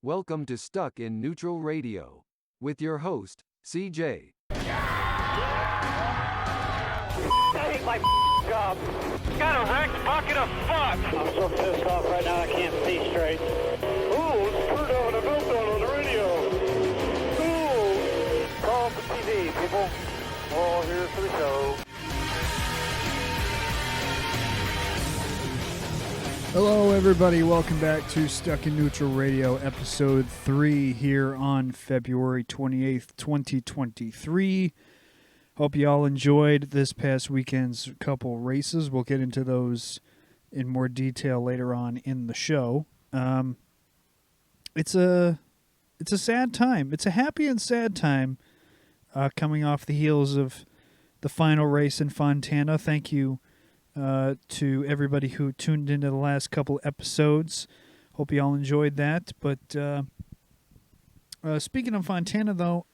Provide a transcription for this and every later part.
Welcome to Stuck in Neutral Radio with your host, CJ. I hate my job. Got a wrecked bucket of fuck. I'm so pissed off right now I can't see straight. Ooh, screwed over the meltdown on the radio. Ooh! Call for TV, people. All here for the show. Hello, everybody. Welcome back to Stuck in Neutral Radio, Episode 3 here on February 28th, 2023. Hope you all enjoyed this past weekend's couple races. We'll get into those in more detail later on in the show. It's a sad time. It's a happy and sad time coming off the heels of the final race in Fontana. Thank you to everybody who tuned into the last couple episodes. Hope you all enjoyed that. But speaking of Fontana, though,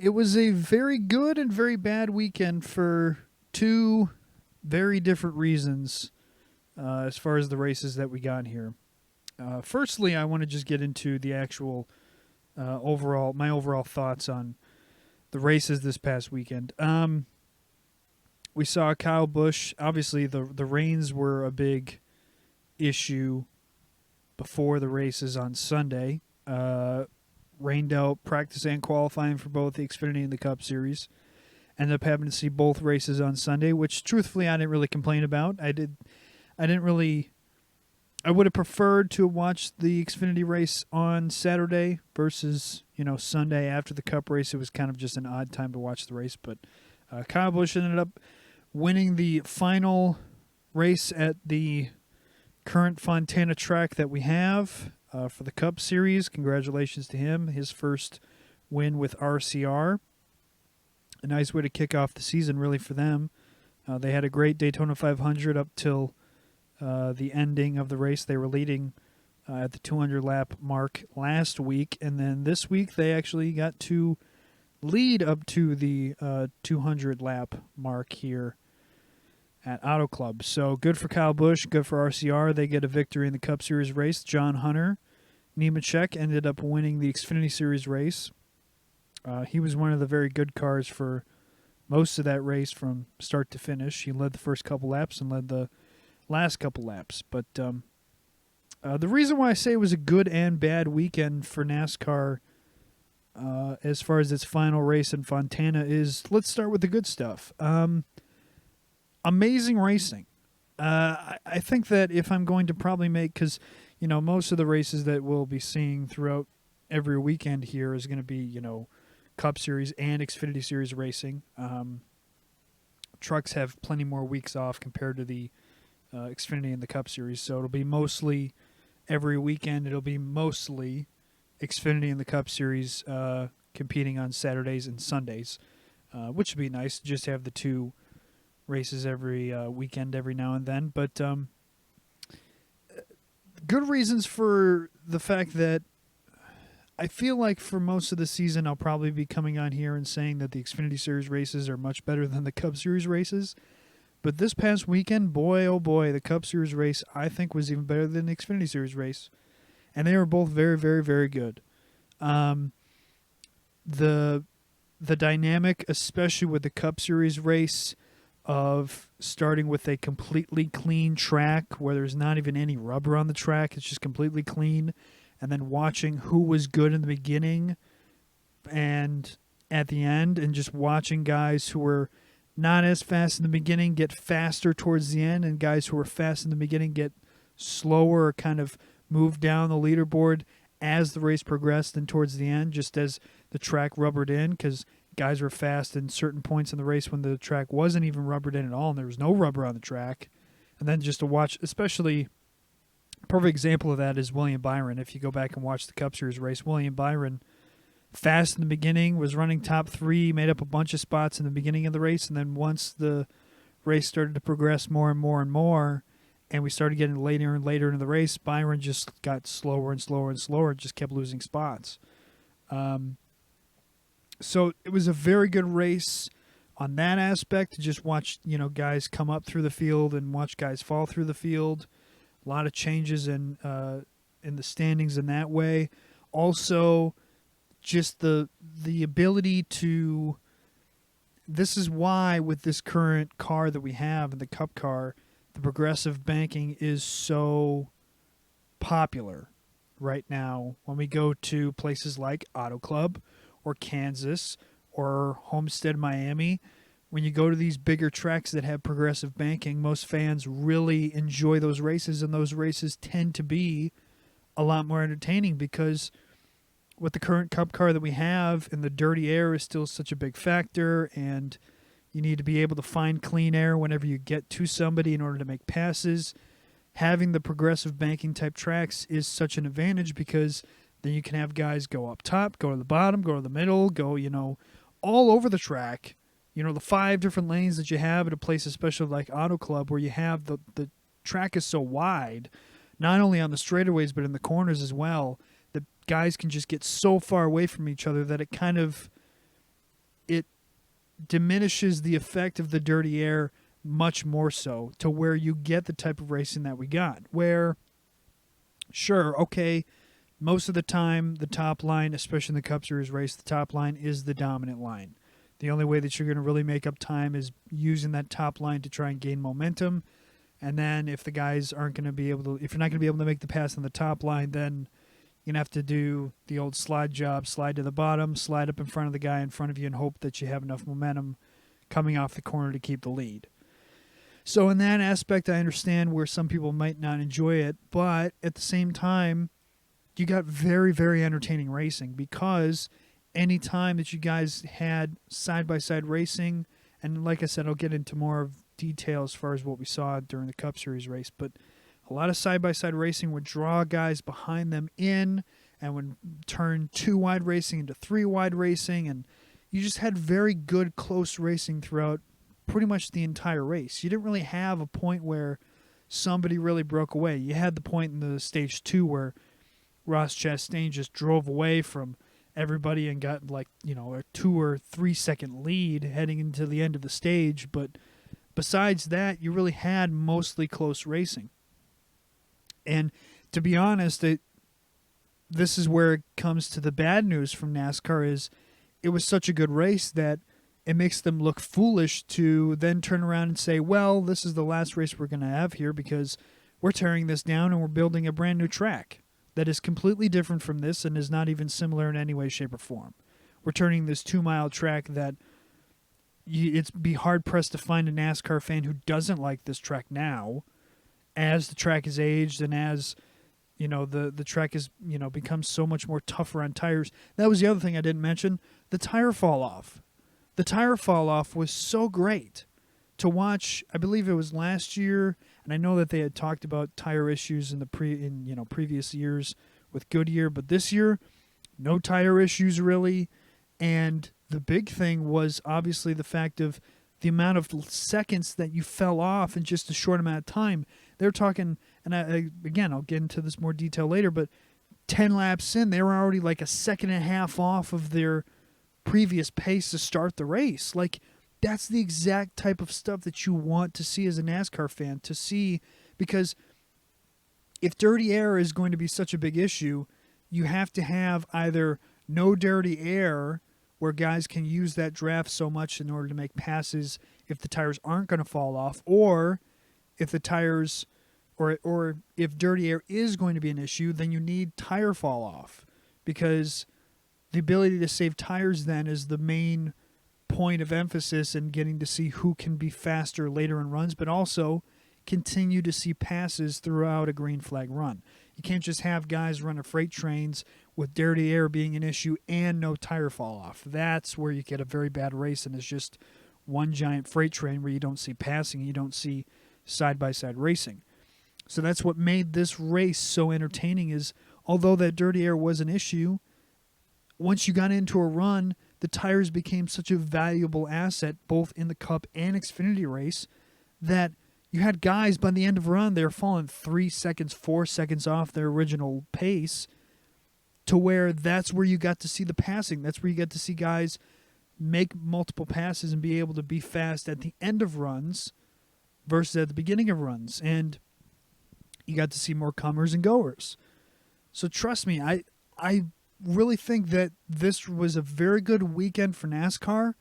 it was a very good and very bad weekend for two very different reasons as far as the races that we got here. Firstly, I want to just get into the actual my overall thoughts on the races this past weekend. We saw Kyle Busch. Obviously, the rains were a big issue before the races on Sunday. Rained out practice and qualifying for both the Xfinity and the Cup Series. Ended up having to see both races on Sunday, which truthfully I didn't really complain about. I would have preferred to watch the Xfinity race on Saturday versus, Sunday after the Cup race. It was kind of just an odd time to watch the race, but Kyle Busch ended up winning the final race at the current Fontana track that we have for the Cup Series. Congratulations to him. His first win with RCR. A nice way to kick off the season, really, for them. They had a great Daytona 500 up till the ending of the race. They were leading at the 200-lap mark last week, and then this week they actually got to lead up to the 200-lap mark here at Auto Club. So good for Kyle Busch, good for RCR. They get a victory in the Cup Series race. John Hunter Nemechek ended up winning the Xfinity Series race. He was one of the very good cars for most of that race from start to finish. He led the first couple laps and led the last couple laps. But the reason why I say it was a good and bad weekend for NASCAR as far as its final race in Fontana is, let's start with the good stuff. Amazing racing. I think that if I'm going to probably make, because, most of the races that we'll be seeing throughout every weekend here is going to be, Cup Series and Xfinity Series racing. Trucks have plenty more weeks off compared to the Xfinity and the Cup Series, so it'll be mostly every weekend. It'll be mostly Xfinity and the Cup Series competing on Saturdays and Sundays, which would be nice to just have the two races every weekend every now and then. But good reasons for the fact that I feel like for most of the season I'll probably be coming on here and saying that the Xfinity Series races are much better than the Cup Series races. But this past weekend, boy, oh boy, the Cup Series race I think was even better than the Xfinity Series race. And they were both very, very, very good. The dynamic, especially with the Cup Series race, of starting with a completely clean track where there's not even any rubber on the track, it's just completely clean, and then watching who was good in the beginning and at the end, and just watching guys who were not as fast in the beginning get faster towards the end, and guys who were fast in the beginning get slower or kind of move down the leaderboard as the race progressed and towards the end, just as the track rubbered in, because guys were fast in certain points in the race when the track wasn't even rubbered in at all and there was no rubber on the track. And then just to watch, especially a perfect example of that is William Byron. If you go back and watch the Cup Series race, William Byron, fast in the beginning, was running top three, made up a bunch of spots in the beginning of the race, and then once the race started to progress more and more and more, and we started getting later and later into the race, Byron just got slower and slower and slower and just kept losing spots. So it was a very good race on that aspect, to just watch, guys come up through the field and watch guys fall through the field. A lot of changes in in the standings in that way. Also, just the ability to. This is why with this current car that we have, the Cup car, the progressive banking is so popular right now. When we go to places like Auto Club or Kansas or Homestead, Miami, when you go to these bigger tracks that have progressive banking, most fans really enjoy those races, and those races tend to be a lot more entertaining because with the current Cup car that we have, and the dirty air is still such a big factor, and you need to be able to find clean air whenever you get to somebody in order to make passes. Having the progressive banking type tracks is such an advantage because then you can have guys go up top, go to the bottom, go to the middle, go, all over the track. The 5 different lanes that you have at a place, especially like Auto Club, where you have the track is so wide, not only on the straightaways but in the corners as well, that guys can just get so far away from each other that it diminishes the effect of the dirty air much more so, to where you get the type of racing that we got, where, sure, okay, most of the time the top line, especially in the Cup Series race, the top line is the dominant line. The only way that you're going to really make up time is using that top line to try and gain momentum. And then if the guys aren't going to be able to, if you're not going to be able to make the pass on the top line, then you're going to have to do the old slide job, slide to the bottom, slide up in front of the guy in front of you, and hope that you have enough momentum coming off the corner to keep the lead. So in that aspect, I understand where some people might not enjoy it, but at the same time, you got very, very entertaining racing, because any time that you guys had side-by-side racing, and like I said, I'll get into more of detail as far as what we saw during the Cup Series race, but a lot of side-by-side racing would draw guys behind them in and would turn 2-wide racing into 3-wide racing, and you just had very good close racing throughout pretty much the entire race. You didn't really have a point where somebody really broke away. You had the point in the stage 2 where Ross Chastain just drove away from everybody and got a 2 or 3 second lead heading into the end of the stage, but besides that, you really had mostly close racing. And to be honest, this is where it comes to the bad news from NASCAR, is it was such a good race that it makes them look foolish to then turn around and say, well, this is the last race we're going to have here because we're tearing this down and we're building a brand new track that is completely different from this and is not even similar in any way, shape, or form. We're turning this 2-mile track that it's be hard-pressed to find a NASCAR fan who doesn't like this track now, as the track is aged and as the track has becomes so much more tougher on tires. That was the other thing I didn't mention, the tire fall off. The tire fall off was so great to watch. I believe it was last year, and I know that they had talked about tire issues in previous years with Goodyear, but this year, no tire issues really. And the big thing was obviously the fact of the amount of seconds that you fell off in just a short amount of time. They're talking, and I'll get into this more detail later, but 10 laps in, they were already like a second and a half off of their previous pace to start the race. Like, that's the exact type of stuff that you want to see as a NASCAR fan, to see, because if dirty air is going to be such a big issue, you have to have either no dirty air, where guys can use that draft so much in order to make passes if the tires aren't going to fall off, or if the tires, or if dirty air is going to be an issue, then you need tire fall off, because the ability to save tires then is the main point of emphasis in getting to see who can be faster later in runs, but also continue to see passes throughout a green flag run. You can't just have guys run freight trains with dirty air being an issue and no tire fall off. That's where you get a very bad race, and it's just one giant freight train where you don't see passing, you don't see side-by-side racing. So that's what made this race so entertaining, is although that dirty air was an issue, once you got into a run, the tires became such a valuable asset, both in the Cup and Xfinity race, that you had guys by the end of a run, they were falling 3 seconds, 4 seconds off their original pace, to where that's where you got to see the passing. That's where you got to see guys make multiple passes and be able to be fast at the end of runs versus at the beginning of runs. And you got to see more comers and goers. So trust me, I really think that this was a very good weekend for NASCAR,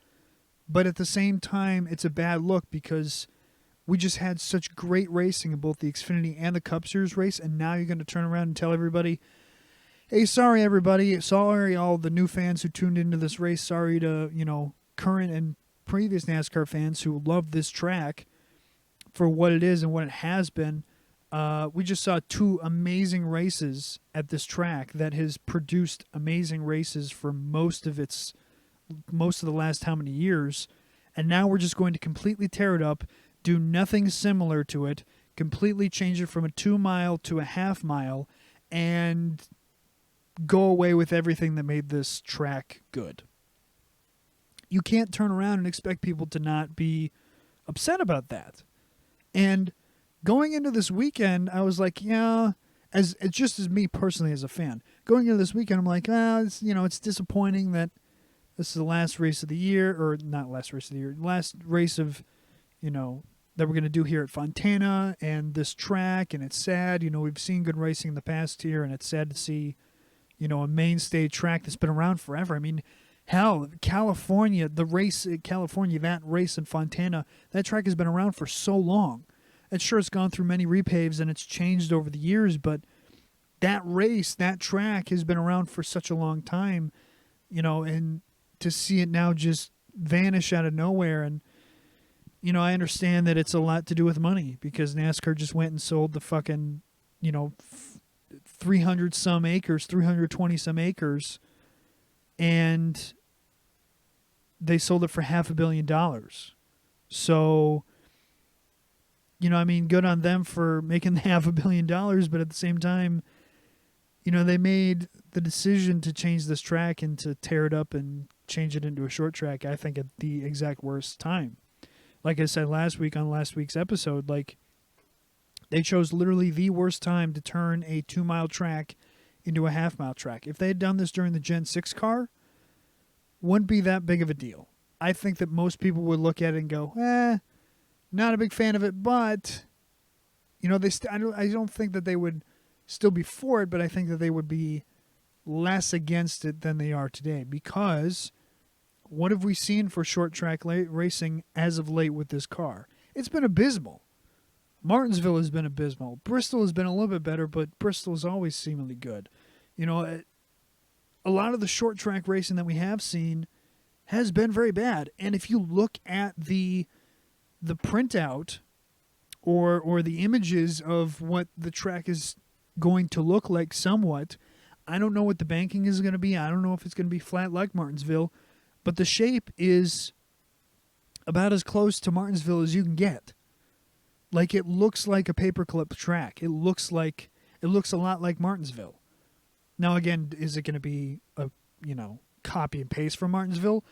but at the same time, it's a bad look because we just had such great racing in both the Xfinity and the Cup Series race, and now you're going to turn around and tell everybody, hey, sorry, everybody. Sorry, all the new fans who tuned into this race. Sorry to, current and previous NASCAR fans who love this track for what it is and what it has been. We just saw two amazing races at this track that has produced amazing races for most of the last how many years. And now we're just going to completely tear it up, do nothing similar to it, completely change it from a 2 mile to a half mile, and go away with everything that made this track good. You can't turn around and expect people to not be upset about that. And going into this weekend, I was like, yeah, as me personally as a fan, going into this weekend, I'm like, it's disappointing that this is the last race of the year, or not last race of the year, last race of, that we're going to do here at Fontana and this track, and it's sad. We've seen good racing in the past here, and it's sad to see, a mainstay track that's been around forever. I mean, hell, California, that race in Fontana, that track has been around for so long. And sure, it's gone through many repaves and it's changed over the years, but that race, that track has been around for such a long time, and to see it now just vanish out of nowhere. And, I understand that it's a lot to do with money because NASCAR just went and sold the fucking, 320 some acres, and they sold it for $500 million. So, good on them for making the $500 million, but at the same time, they made the decision to change this track and to tear it up and change it into a short track, I think, at the exact worst time. Like I said last week on last week's episode, they chose literally the worst time to turn a 2 mile track into a half mile track. If they had done this during the Gen 6 car, wouldn't be that big of a deal. I think that most people would look at it and go, not a big fan of it, but, I don't think that they would still be for it, but I think that they would be less against it than they are today, because what have we seen for short track racing as of late with this car? It's been abysmal. Martinsville has been abysmal. Bristol has been a little bit better, but Bristol is always seemingly good. A lot of the short track racing that we have seen has been very bad. And if you look at the printout or the images of what the track is going to look like somewhat, I don't know what the banking is going to be. I don't know if it's going to be flat like Martinsville, but the shape is about as close to Martinsville as you can get. It looks like a paperclip track. It looks a lot like Martinsville. Now, again, is it going to be a, copy and paste from Martinsville?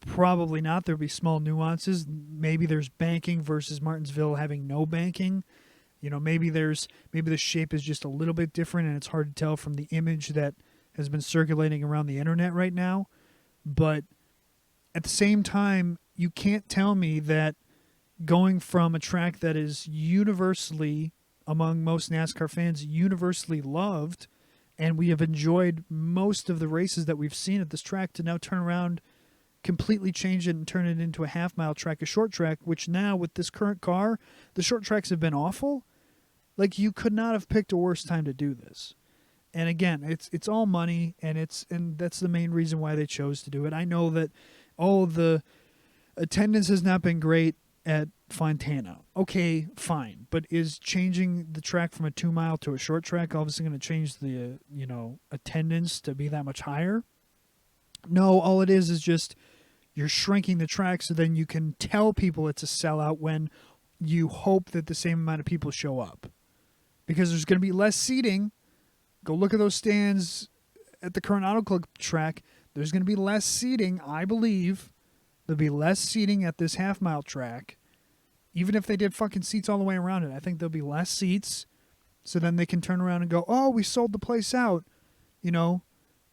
Probably not. There'll be small nuances. Maybe there's banking versus Martinsville having no banking. Maybe the shape is just a little bit different and it's hard to tell from the image that has been circulating around the internet right now. But at the same time, you can't tell me that going from a track that is universally, among most NASCAR fans, universally loved, and we have enjoyed most of the races that we've seen at this track, to now turn around, completely change it and turn it into a half mile track, a short track, which now with this current car, the short tracks have been awful. You could not have picked a worse time to do this. And again, it's all money, and that's the main reason why they chose to do it. I know that the attendance has not been great at Fontana. Okay, fine. But is changing the track from a 2 mile to a short track obviously going to change the, attendance to be that much higher? No, all it is just you're shrinking the track so then you can tell people it's a sellout when you hope that the same amount of people show up. Because there's going to be less seating. Go look at those stands at the current Auto Club track. There's going to be less seating, I believe. There'll be less seating at this half-mile track. Even if they did fucking seats all the way around it, I think there'll be less seats. So then they can turn around and go, oh, we sold the place out, and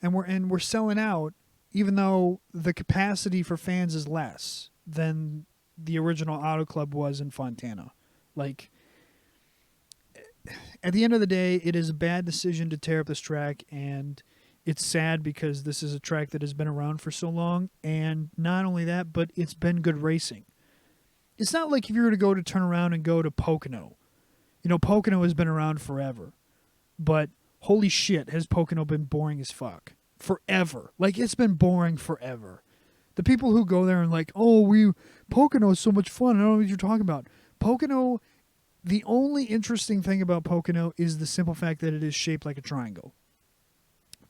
we're selling out, even though the capacity for fans is less than the original Auto Club was in Fontana. at the end of the day, it is a bad decision to tear up this track, and it's sad because this is a track that has been around for so long, and not only that, but it's been good racing. It's not like if you were to go to turn around and go to Pocono. Pocono has been around forever, but holy shit, has Pocono been boring as fuck. Forever. Like, it's been boring forever. The people who go there and like, Pocono is so much fun. I don't know what you're talking about. Pocono, the only interesting thing about Pocono is the simple fact that it is shaped like a triangle.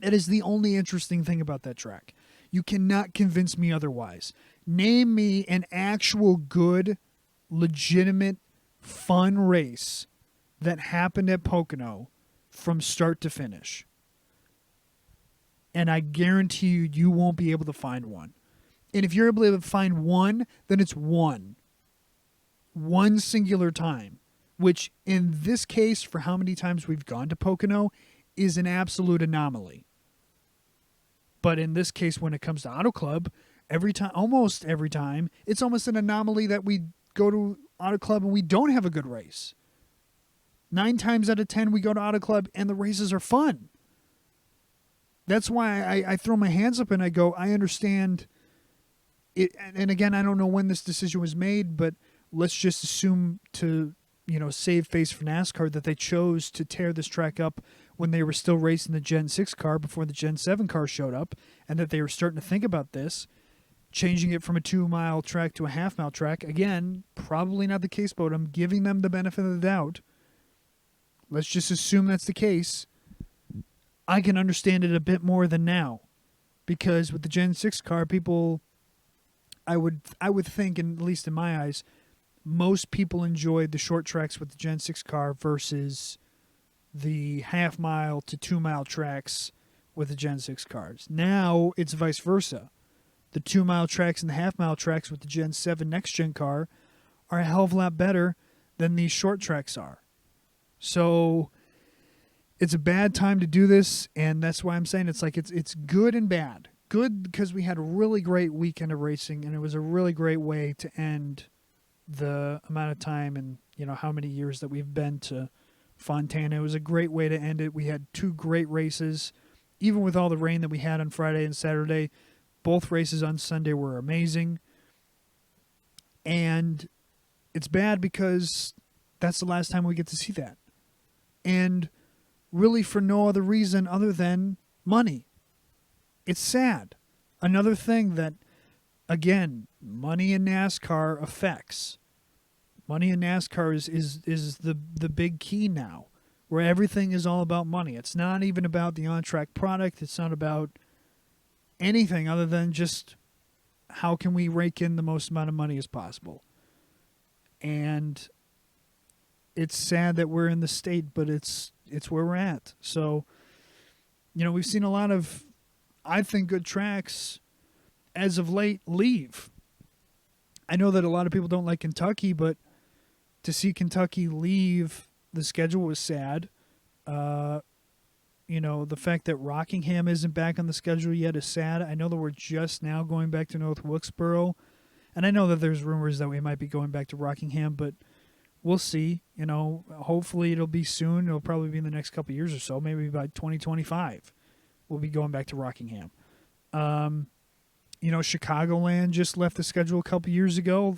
That is the only interesting thing about that track. You cannot convince me otherwise. Name me an actual good, legitimate, fun race that happened at Pocono from start to finish. And I guarantee you won't be able to find one. And if you're able to find one, then it's one. One singular time. Which, in this case, for how many times we've gone to Pocono, is an absolute anomaly. But in this case, when it comes to Auto Club, almost every time, it's almost an anomaly that we go to Auto Club and we don't have a good race. 9 times out of 10, we go to Auto Club and the races are fun. That's why I throw my hands up and I go, I understand it. And again, I don't know when this decision was made, but let's just assume to, save face for NASCAR that they chose to tear this track up when they were still racing the Gen 6 car before the Gen 7 car showed up, and that they were starting to think about this, changing it from a 2-mile track to a half-mile track. Again, probably not the case, but I'm giving them the benefit of the doubt. Let's just assume that's the case. I can understand it a bit more than now, because with the Gen 6 car, people, I would think, and at least in my eyes, most people enjoyed the short tracks with the Gen 6 car versus the half-mile to 2-mile tracks with the Gen 6 cars. Now it's vice versa. The 2-mile tracks and the half-mile tracks with the Gen 7 next-gen car are a hell of a lot better than these short tracks are. So it's a bad time to do this, and that's why I'm saying it's good and bad. Good because we had a really great weekend of racing, and it was a really great way to end the amount of time and how many years that we've been to Fontana. It was a great way to end it. We had 2 great races, even with all the rain that we had on Friday and Saturday. Both races on Sunday were amazing, and it's bad because that's the last time we get to see that, and really for no other reason other than money. It's sad. Another thing that, again, money in NASCAR affects. Money in NASCAR is the big key now, where everything is all about money. It's not even about the on-track product. It's not about anything other than just how can we rake in the most amount of money as possible. And it's sad that we're in the state, but it's where we're at. So, we've seen a lot of, I think, good tracks as of late leave. I know that a lot of people don't like Kentucky, but to see Kentucky leave the schedule was sad. The fact that Rockingham isn't back on the schedule yet is sad. I know that we're just now going back to North Wilkesboro, and I know that there's rumors that we might be going back to Rockingham, but we'll see. Hopefully it'll be soon. It'll probably be in the next couple of years or so. Maybe by 2025, we'll be going back to Rockingham. Chicagoland just left the schedule a couple years ago.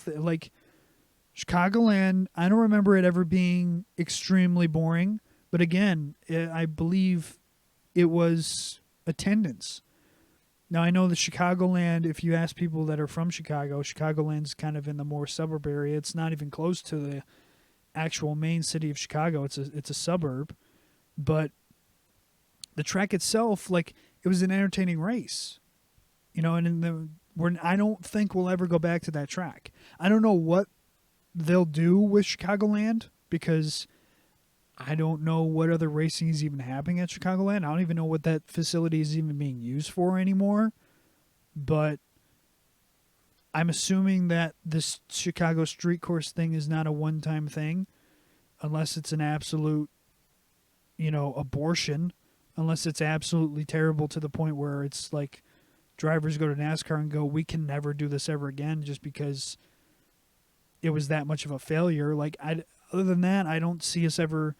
Chicagoland, I don't remember it ever being extremely boring. But again, I believe it was attendance. Now, I know the Chicagoland, if you ask people that are from Chicago, Chicagoland's kind of in the more suburb area. It's not even close to the actual main city of Chicago. It's a suburb. But the track itself, it was an entertaining race. And I don't think we'll ever go back to that track. I don't know what they'll do with Chicagoland because I don't know what other racing is even happening at Chicagoland. I don't even know what that facility is even being used for anymore. But I'm assuming that this Chicago street course thing is not a one-time thing unless it's an absolute, abortion, unless it's absolutely terrible to the point where it's like drivers go to NASCAR and go, we can never do this ever again just because it was that much of a failure. Other than that, I don't see us ever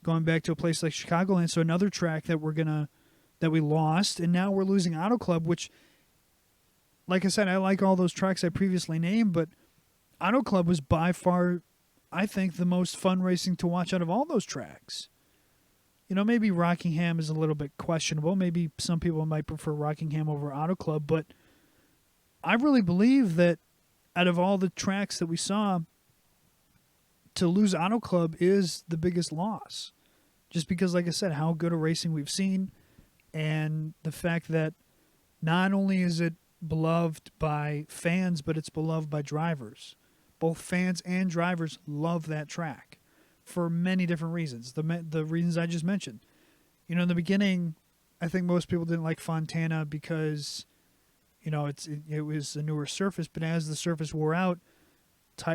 going back to a place like Chicagoland. So another track that we lost, and now we're losing Auto Club, which, like I said, I like all those tracks I previously named, but Auto Club was by far, I think, the most fun racing to watch out of all those tracks. Maybe Rockingham is a little bit questionable. Maybe some people might prefer Rockingham over Auto Club, but I really believe that out of all the tracks that we saw, to lose Auto Club is the biggest loss. Just because, like I said, how good a racing we've seen, and the fact that not only is it beloved by fans, but it's beloved by drivers. Both fans and drivers love that track for many different reasons. The reasons I just mentioned. In the beginning, I think most people didn't like Fontana because, it was a newer surface. But as the surface wore out,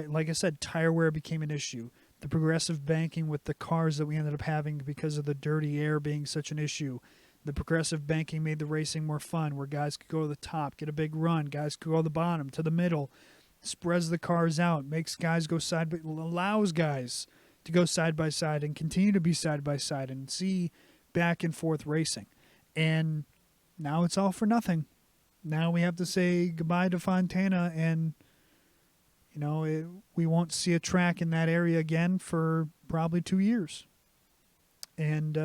like I said, tire wear became an issue. The progressive banking with the cars that we ended up having because of the dirty air being such an issue. The progressive banking made the racing more fun, where guys could go to the top, get a big run. Guys could go to the bottom, to the middle, spreads the cars out, makes guys go allows guys to go side by side and continue to be side by side and see back and forth racing. And now it's all for nothing. Now we have to say goodbye to Fontana, and we won't see a track in that area again for probably 2 years. And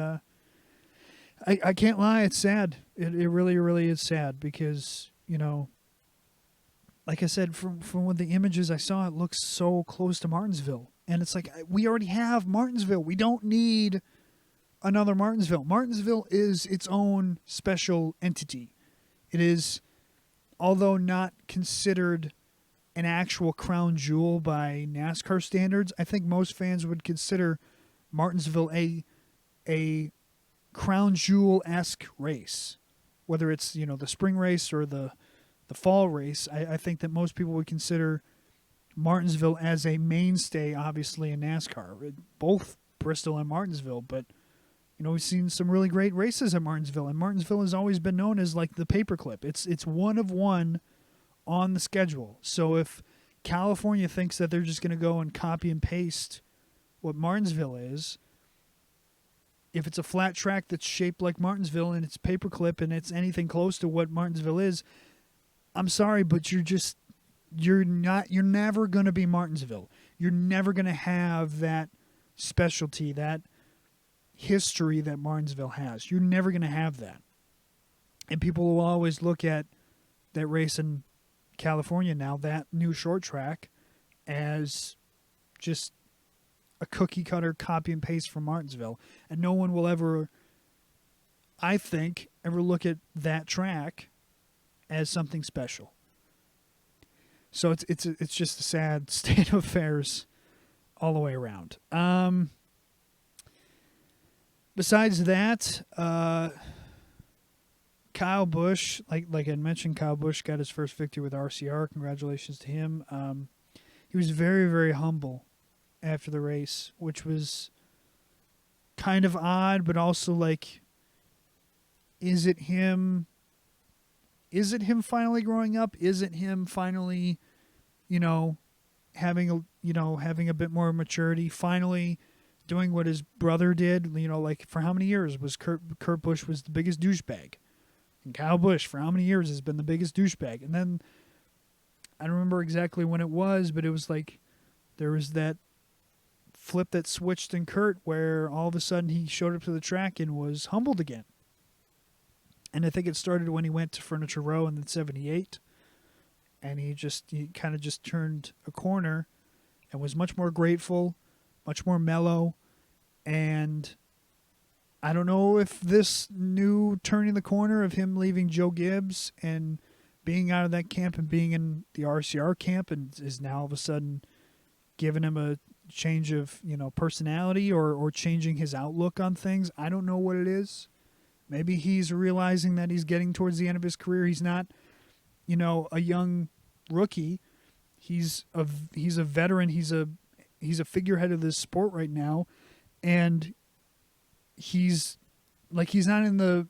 I can't lie, it's sad. It really, really is sad because, like I said, from the images I saw, it looks so close to Martinsville. And it's like, we already have Martinsville. We don't need another Martinsville. Martinsville is its own special entity. It is, although not considered an actual crown jewel by NASCAR standards, I think most fans would consider Martinsville a crown jewel-esque race. Whether it's, the spring race or the fall race, I think that most people would consider Martinsville as a mainstay, obviously, in NASCAR. Both Bristol and Martinsville, but, we've seen some really great races at Martinsville, and Martinsville has always been known as, like, the paperclip. It's one of one on the schedule. So if California thinks that they're just going to go and copy and paste what Martinsville is, if it's a flat track that's shaped like Martinsville and it's paperclip and it's anything close to what Martinsville is, I'm sorry, but you're never going to be Martinsville. You're never going to have that specialty, that history that Martinsville has. You're never going to have that. And people will always look at that race in California now, that new short track, as just a cookie cutter copy and paste from Martinsville. And no one will ever, I think, ever look at that track as something special. So it's just a sad state of affairs all the way around. Besides that, Kyle Busch, like I mentioned, Kyle Busch got his first victory with RCR. Congratulations to him. He was very, very humble after the race, which was kind of odd, but also like, is it him finally growing up? Is it him finally, having a bit more maturity, finally doing what his brother did? Like, for how many years was Kurt Busch was the biggest douchebag? And Kyle Busch, for how many years, has been the biggest douchebag? And then, I don't remember exactly when it was, but it was like, there was that flip that switched in Kurt where all of a sudden he showed up to the track and was humbled again. And I think it started when he went to Furniture Row in the 78. And he kind of just turned a corner and was much more grateful, much more mellow. And I don't know if this new turning the corner of him leaving Joe Gibbs and being out of that camp and being in the RCR camp and is now all of a sudden giving him a change of, personality or changing his outlook on things. I don't know what it is. Maybe he's realizing that he's getting towards the end of his career. He's not, a young rookie. He's a veteran. He's a figurehead of this sport right now, and he's not in the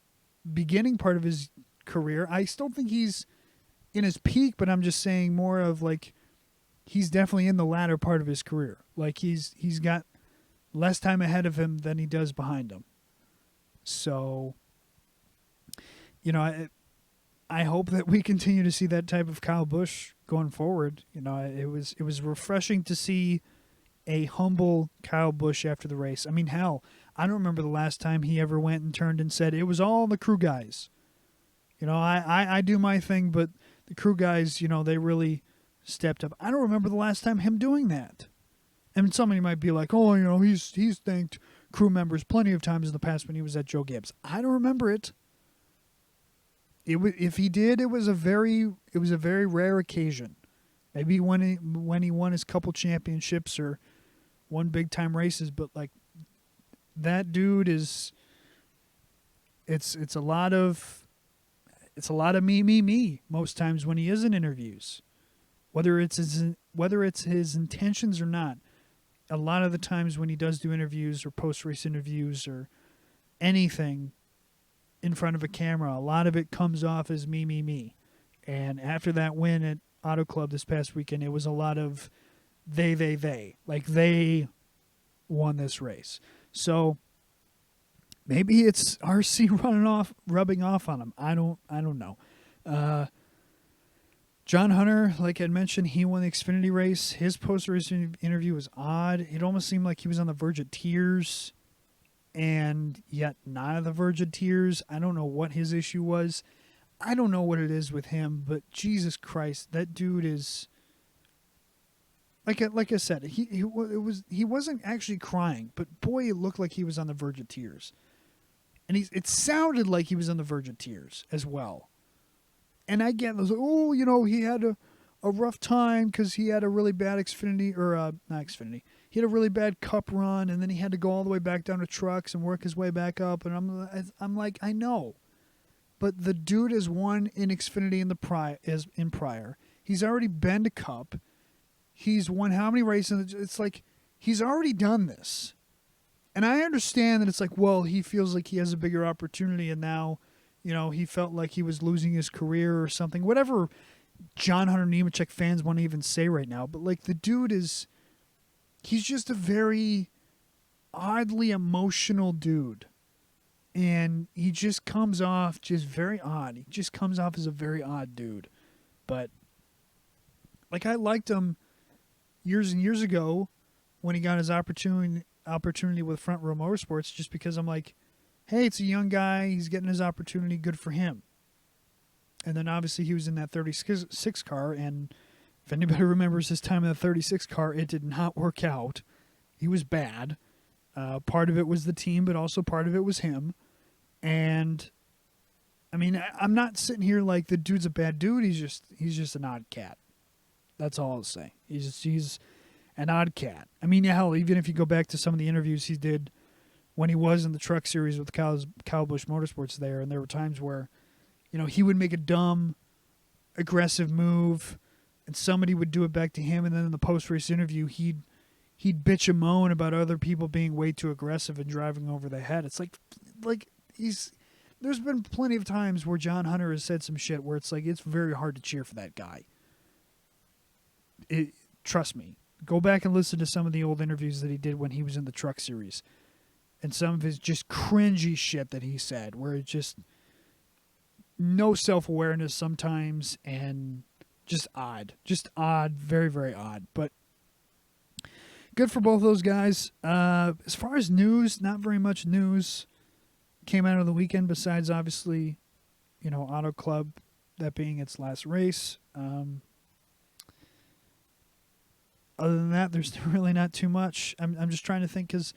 beginning part of his career. I still think he's in his peak, but I'm just saying more of like he's definitely in the latter part of his career. Like he's got less time ahead of him than he does behind him. So, I hope that we continue to see that type of Kyle Busch going forward. It was refreshing to see a humble Kyle Busch after the race. I mean, hell, I don't remember the last time he ever went and turned and said, it was all the crew guys. I do my thing, but the crew guys, they really stepped up. I don't remember the last time him doing that. And somebody might be like, oh, he's thanked crew members plenty of times in the past when he was at Joe Gibbs. I don't remember it. If he did, it was a very rare occasion. Maybe when he won his couple championships or won big time races, but like that dude is it's a lot of me most times when he is in interviews. Whether it's his intentions or not. A lot of the times when he does do interviews or post-race interviews or anything in front of a camera, a lot of it comes off as me. And after that win at Auto Club this past weekend, it was a lot of they. Like they won this race. So maybe it's RC rubbing off on him. I don't know. John Hunter, like I mentioned, he won the Xfinity race. His post-race interview was odd. It almost seemed like he was on the verge of tears, and yet not on the verge of tears. I don't know what his issue was. I don't know what it is with him, but Jesus Christ, that dude is like I said. He wasn't actually crying, but boy, it looked like he was on the verge of tears, and it sounded like he was on the verge of tears as well. And I get those, he had a rough time because he had a really bad Xfinity, or not Xfinity. He had a really bad Cup run, and then he had to go all the way back down to trucks and work his way back up. And I'm like, I know, but the dude has won in Xfinity in prior. He's already been to Cup. He's won how many races? It's like he's already done this, and I understand that it's like, well, he feels like he has a bigger opportunity, and now. He felt like he was losing his career or something. Whatever John Hunter Nemechek fans want to even say right now. But, like, the dude he's just a very oddly emotional dude. And he just comes off just very odd. He just comes off as a very odd dude. But, like, I liked him years and years ago when he got his opportunity with Front Row Motorsports just because I'm like, hey, it's a young guy. He's getting his opportunity. Good for him. And then obviously he was in that 36 car, and if anybody remembers his time in the 36 car, it did not work out. He was bad. Part of it was the team, but also part of it was him. And I mean, I'm not sitting here like the dude's a bad dude. He's just an odd cat. That's all I'll say. He's an odd cat. I mean, hell, even if you go back to some of the interviews he did when he was in the truck series with Kyle Busch Motorsports there, and there were times where, he would make a dumb, aggressive move, and somebody would do it back to him, and then in the post-race interview, he'd bitch and moan about other people being way too aggressive and driving over the head. It's like there's been plenty of times where John Hunter has said some shit where it's like it's very hard to cheer for that guy. Trust me. Go back and listen to some of the old interviews that he did when he was in the truck series. And some of his just cringy shit that he said, where it's just no self-awareness sometimes and just odd. Just odd, very, very odd. But good for both those guys. As far as news, not very much news came out of the weekend besides, obviously, Auto Club, that being its last race. Other than that, there's really not too much. I'm just trying to think because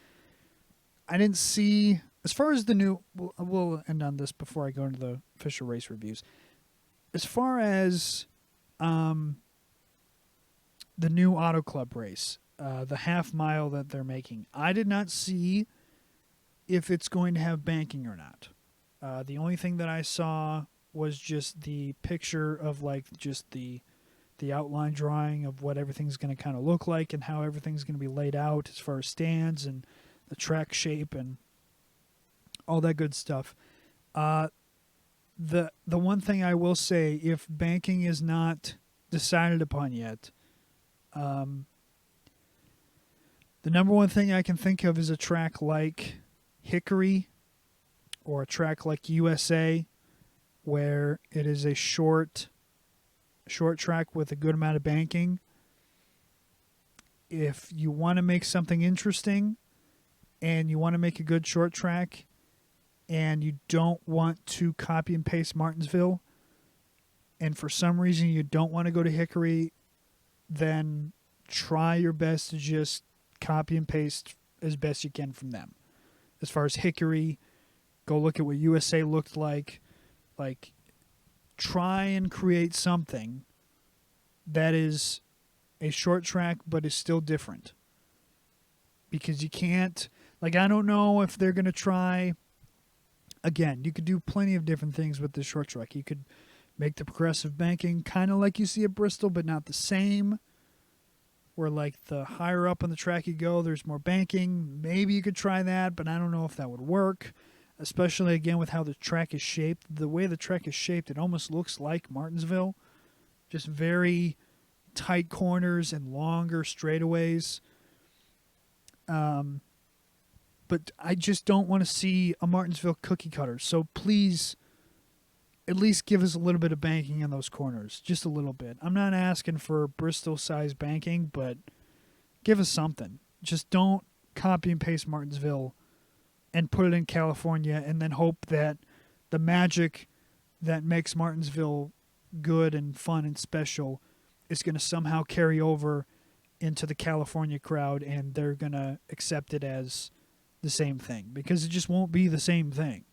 I didn't see, as far as the new, we'll end on this before I go into the official race reviews. As far as the new Auto Club race, the half mile that they're making, I did not see if it's going to have banking or not. The only thing that I saw was just the picture of like just the outline drawing of what everything's going to kind of look like and how everything's going to be laid out as far as stands and the track shape and all that good stuff. The one thing I will say, if banking is not decided upon yet, The number one thing I can think of is a track like Hickory or a track like USA, where it is a short track with a good amount of banking. If you want to make something interesting and you want to make a good short track and you don't want to copy and paste Martinsville, and for some reason you don't want to go to Hickory, then try your best to just copy and paste as best you can from them. As far as Hickory, go look at what USA looked like. Like, try and create something that is a short track but is still different. Because you can't, like, I don't know if they're going to try, again, you could do plenty of different things with this short track. You could make the progressive banking kind of like you see at Bristol, but not the same. Where, like, the higher up on the track you go, there's more banking. Maybe you could try that, but I don't know if that would work. Especially, again, with how the track is shaped. The way the track is shaped, it almost looks like Martinsville. Just very tight corners and longer straightaways. But I just don't want to see a Martinsville cookie cutter. So please, at least give us a little bit of banking in those corners. Just a little bit. I'm not asking for Bristol-sized banking, but give us something. Just don't copy and paste Martinsville and put it in California and then hope that the magic that makes Martinsville good and fun and special is going to somehow carry over into the California crowd and they're going to accept it as the same thing. Because it just won't be the same thing.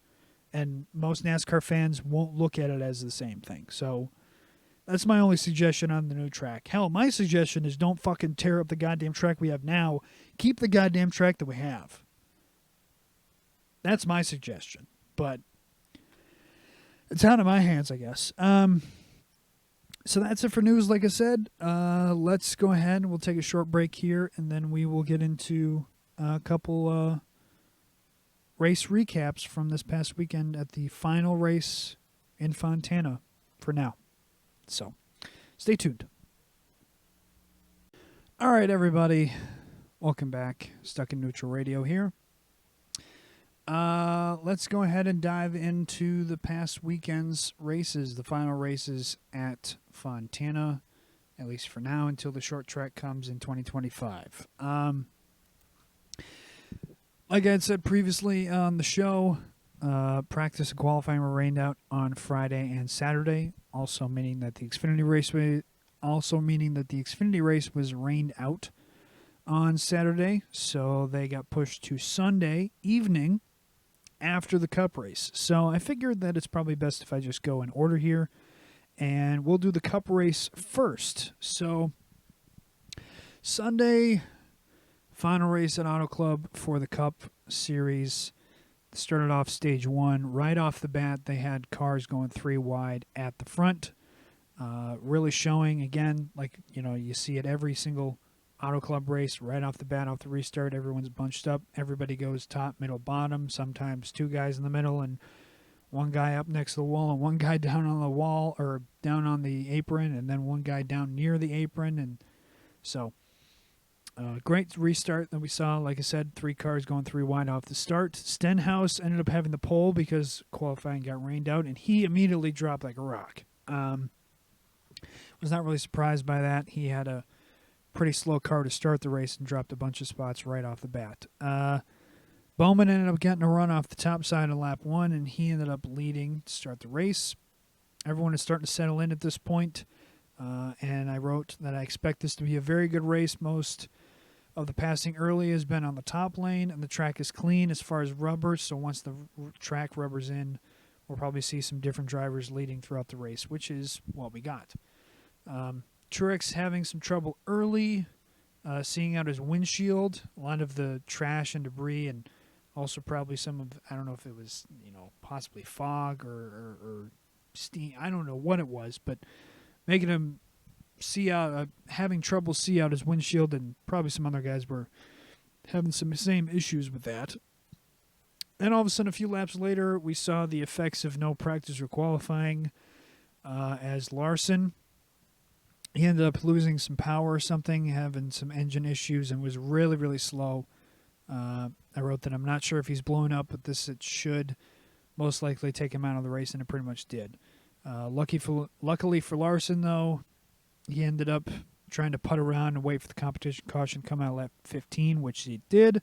And most NASCAR fans won't look at it as the same thing. So that's my only suggestion on the new track. Hell, my suggestion is don't fucking tear up the goddamn track we have now. Keep the goddamn track that we have. That's my suggestion. But it's out of my hands, I guess. So that's it for news, like I said. Let's go ahead and we'll take a short break here, and then we will get into a couple race recaps from this past weekend at the final race in Fontana for now. So, stay tuned. All right, everybody. Welcome back. Stuck in Neutral Radio here. Let's go ahead and dive into the past weekend's races, the final races at Fontana, at least for now, until the short track comes in 2025. Like I had said previously on the show, practice and qualifying were rained out on Friday and Saturday, also meaning that the Xfinity race was rained out on Saturday, so they got pushed to Sunday evening after the Cup race. So I figured that it's probably best if I just go in order here, and we'll do the Cup race first. So Sunday, final race at Auto Club for the Cup Series. Started off stage one. Right off the bat, they had cars going 3 wide at the front. Really showing, again, like, you see at every single Auto Club race, right off the bat, off the restart, everyone's bunched up. Everybody goes top, middle, bottom. Sometimes 2 guys in the middle and 1 guy up next to the wall and 1 guy down on the wall or down on the apron and then 1 guy down near the apron. And so great restart that we saw. Like I said, 3 cars going 3 wide off the start. Stenhouse ended up having the pole because qualifying got rained out, and he immediately dropped like a rock. Was not really surprised by that. He had a pretty slow car to start the race and dropped a bunch of spots right off the bat. Bowman ended up getting a run off the top side of lap 1, and he ended up leading to start the race. Everyone is starting to settle in at this point, and I wrote that I expect this to be a very good race. Most of the passing early has been on the top lane, and the track is clean as far as rubber, so once the track rubber's in, we'll probably see some different drivers leading throughout the race, which is what we got. Truex having some trouble early, seeing out his windshield, a lot of the trash and debris, and also probably some of, I don't know if it was, possibly fog or steam. I don't know what it was, but making him see out, having trouble see out his windshield, and probably some other guys were having some same issues with that. Then all of a sudden, a few laps later, we saw the effects of no practice or qualifying as Larson He ended up losing some power or something, having some engine issues, and was really, really slow. I wrote that I'm not sure if he's blown up, but it should most likely take him out of the race, and it pretty much did. Luckily for Larson, though, he ended up trying to putt around and wait for the competition caution to come out lap 15, which he did.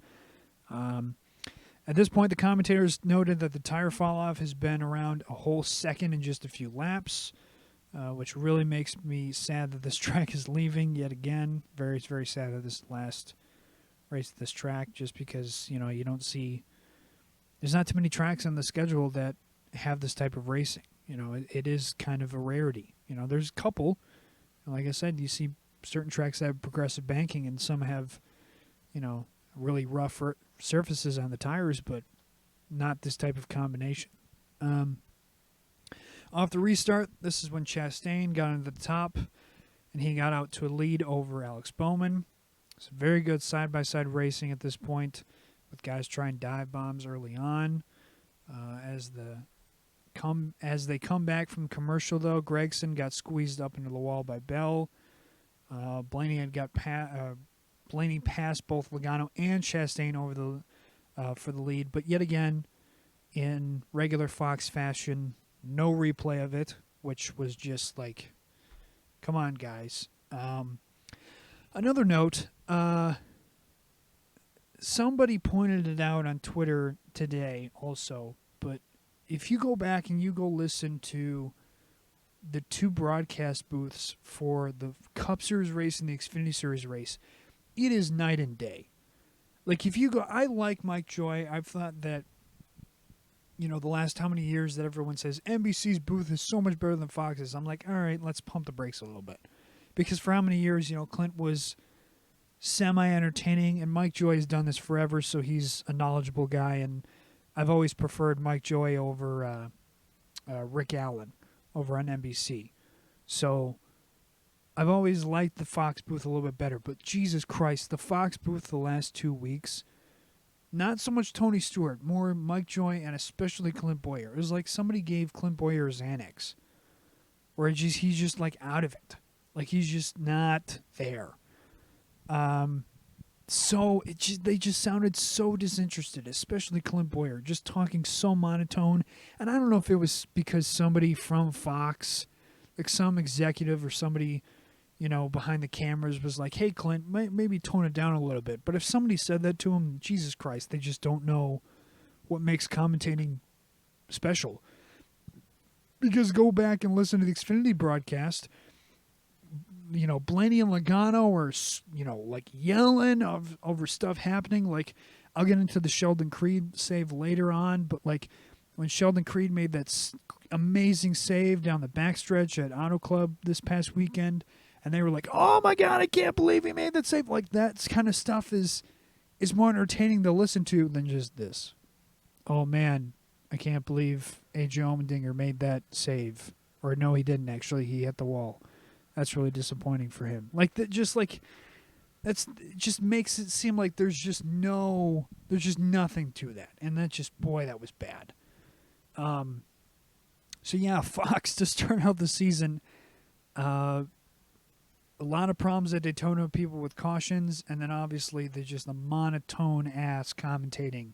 At this point, the commentators noted that the tire fall-off has been around a whole second in just a few laps, which really makes me sad that this track is leaving yet again. Very, very sad that this is the last race at this track, just because, you don't see... There's not too many tracks on the schedule that have this type of racing. It is kind of a rarity. There's a couple. Like I said, you see certain tracks that have progressive banking, and some have, really rough surfaces on the tires, but not this type of combination. Off the restart, this is when Chastain got into the top, and he got out to a lead over Alex Bowman. It's very good side-by-side racing at this point, with guys trying dive bombs early on. As they come back from commercial, though, Gregson got squeezed up into the wall by Bell. Blaney passed both Logano and Chastain over for the lead, but yet again, in regular Fox fashion, no replay of it, which was just like, come on, guys. Another note, somebody pointed it out on Twitter today also, but if you go back and you go listen to the two broadcast booths for the Cup Series race and the Xfinity Series race, it is night and day. Like, if you go, I like Mike Joy. I've thought that, the last how many years that everyone says NBC's booth is so much better than Fox's. I'm like, all right, let's pump the brakes a little bit. Because for how many years, Clint was semi-entertaining, and Mike Joy has done this forever, so he's a knowledgeable guy, and I've always preferred Mike Joy over Rick Allen over on NBC. So I've always liked the Fox booth a little bit better, but Jesus Christ, the Fox booth the last 2 weeks, not so much Tony Stewart, more Mike Joy and especially Clint Boyer. It was like somebody gave Clint Boyer Xanax, where he's just like out of it. Like, he's just not there. So they just sounded so disinterested, especially Clint Boyer, just talking so monotone. And I don't know if it was because somebody from Fox, like some executive or somebody, behind the cameras was like, hey, Clint, maybe tone it down a little bit. But if somebody said that to him, Jesus Christ, they just don't know what makes commentating special. Because go back and listen to the Xfinity broadcast. Blaney and Logano are, like yelling over stuff happening. Like, I'll get into the Sheldon Creed save later on, but like when Sheldon Creed made that amazing save down the backstretch at Auto Club this past weekend, and they were like, oh my God, I can't believe he made that save. Like, that kind of stuff is more entertaining to listen to than just this. Oh man, I can't believe A.J. Allmendinger made that save. Or no, he didn't actually. He hit the wall. That's really disappointing for him. Like, that just just makes it seem like there's just nothing to that. And that that was bad. So yeah, Fox to start out the season, a lot of problems at Daytona, people with cautions, and then obviously there's just the monotone ass commentating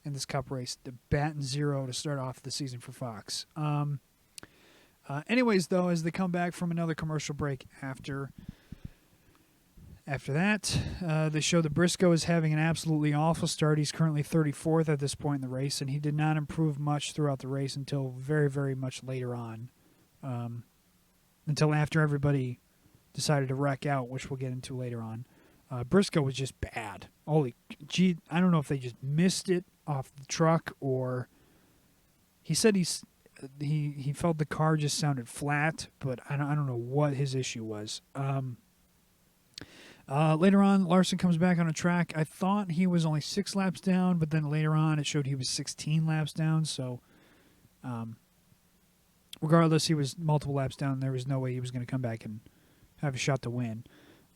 in this Cup race, the bat and zero to start off the season for Fox. Anyways, though, as they come back from another commercial break after that, they show that Briscoe is having an absolutely awful start. He's currently 34th at this point in the race, and he did not improve much throughout the race until very, very much later on, until after everybody decided to wreck out, which we'll get into later on. Briscoe was just bad. Holy gee, I don't know if they just missed it off the truck, or he said he felt the car just sounded flat, but I don't know what his issue was. Later on, Larson comes back on a track. I thought he was only 6 laps down, but then later on it showed he was 16 laps down. So, regardless, he was multiple laps down. There was no way he was going to come back and have a shot to win.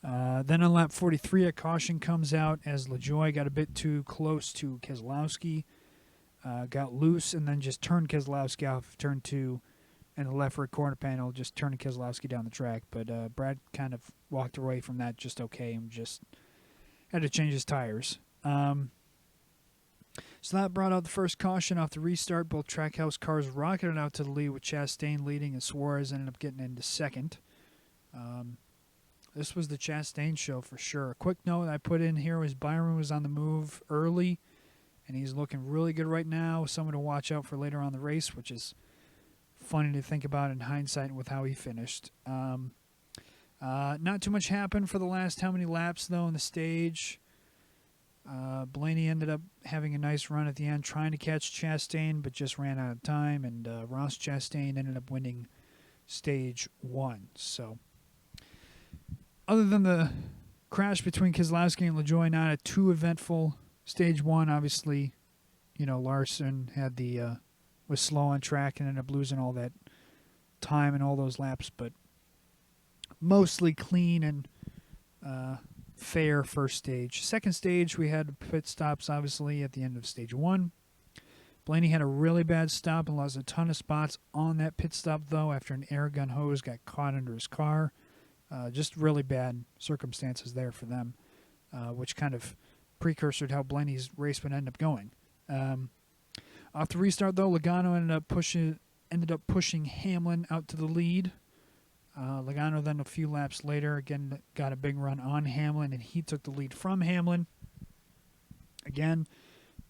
Then on lap 43, a caution comes out as LaJoie got a bit too close to Keselowski. Got loose and then just turned Keselowski off turn 2 and the left rear quarter panel, just turning Keselowski down the track. But Brad kind of walked away from that just okay and just had to change his tires. So that brought out the first caution off the restart. Both Trackhouse cars rocketed out to the lead with Chastain leading and Suarez ended up getting into second. This was the Chastain show for sure. A quick note I put in here was Byron was on the move early, and he's looking really good right now. Someone to watch out for later on the race, which is funny to think about in hindsight with how he finished. Not too much happened for the last how many laps, though, in the stage. Blaney ended up having a nice run at the end, trying to catch Chastain, but just ran out of time, and Ross Chastain ended up winning stage 1. So, other than the crash between Keselowski and LaJoie, not a too eventful stage 1. Obviously, Larson had was slow on track and ended up losing all that time and all those laps, but mostly clean and fair first stage. Second stage, we had pit stops, obviously, at the end of stage 1. Blaney had a really bad stop and lost a ton of spots on that pit stop, though, after an air gun hose got caught under his car. Just really bad circumstances there for them, which kind of precursored how Blaney's race would end up going. Off the restart, though, Logano ended up pushing Hamlin out to the lead. Logano then a few laps later again got a big run on Hamlin, and he took the lead from Hamlin. Again,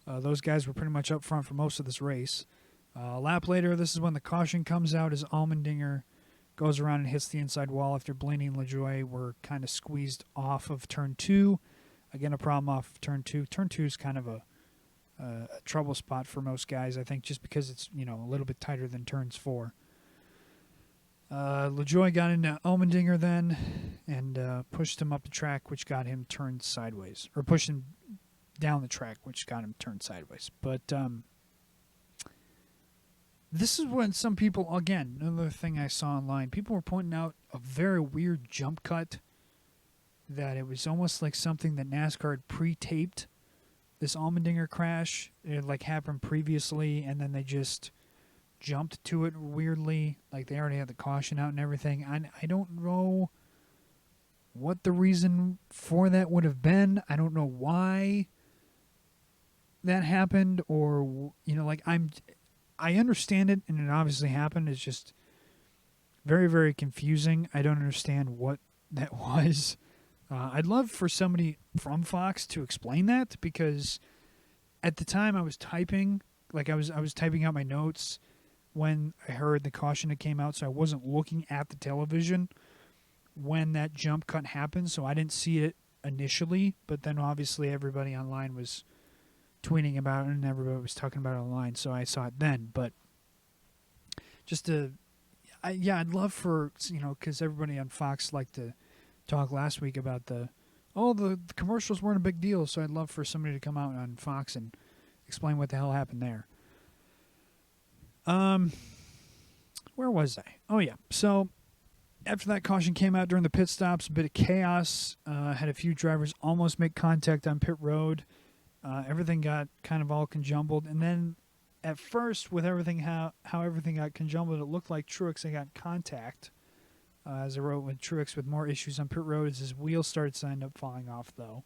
those guys were pretty much up front for most of this race. A lap later, this is when the caution comes out as Allmendinger goes around and hits the inside wall after Blaney and LaJoie were kind of squeezed off of Turn 2. Again, a problem off of Turn 2. Turn 2 is kind of a trouble spot for most guys, I think, just because it's a little bit tighter than Turns 4. LaJoie got into Allmendinger then and pushed him up the track, which got him turned sideways. Or pushed him down the track, which got him turned sideways. But this is when some people, again, another thing I saw online, people were pointing out a very weird jump cut, that it was almost like something that NASCAR had pre-taped. This Allmendinger crash, it happened previously, and then they just jumped to it weirdly, like they already had the caution out and everything. I don't know what the reason for that would have been. I don't know why that happened, or I understand it, and it obviously happened. It's just very, very confusing. I don't understand what that was. I'd love for somebody from Fox to explain that, because at the time I was typing, I was typing out my notes when I heard the caution that came out, so I wasn't looking at the television when that jump cut happened, so I didn't see it initially, but then obviously everybody online was tweeting about it and everybody was talking about it online, so I saw it then. But I'd love for, because everybody on Fox liked to talk last week about the commercials weren't a big deal, so I'd love for somebody to come out on Fox and explain what the hell happened there. Where was I? Oh, yeah. So after that caution came out during the pit stops, a bit of chaos. Had a few drivers almost make contact on pit road. Everything got kind of all conjumbled. And then at first, with everything, how everything got conjumbled, it looked like Truex had got contact. As I wrote, with Truex with more issues on pit road as his wheels started to end up falling off, though.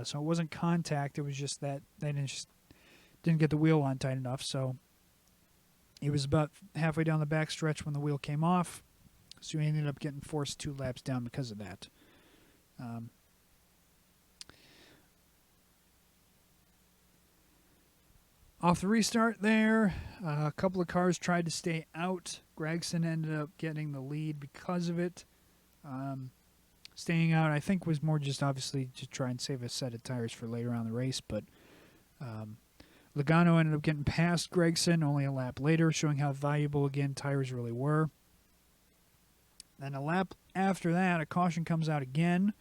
So it wasn't contact. It was just that they didn't get the wheel on tight enough. So he was about halfway down the back stretch when the wheel came off. So he ended up getting forced 2 laps down because of that. Off the restart there, a couple of cars tried to stay out. Gragson ended up getting the lead because of it. Staying out, I think, was more just obviously to try and save a set of tires for later on in the race. But Logano ended up getting past Gragson only a lap later, showing how valuable, again, tires really were. Then a lap after that, a caution comes out again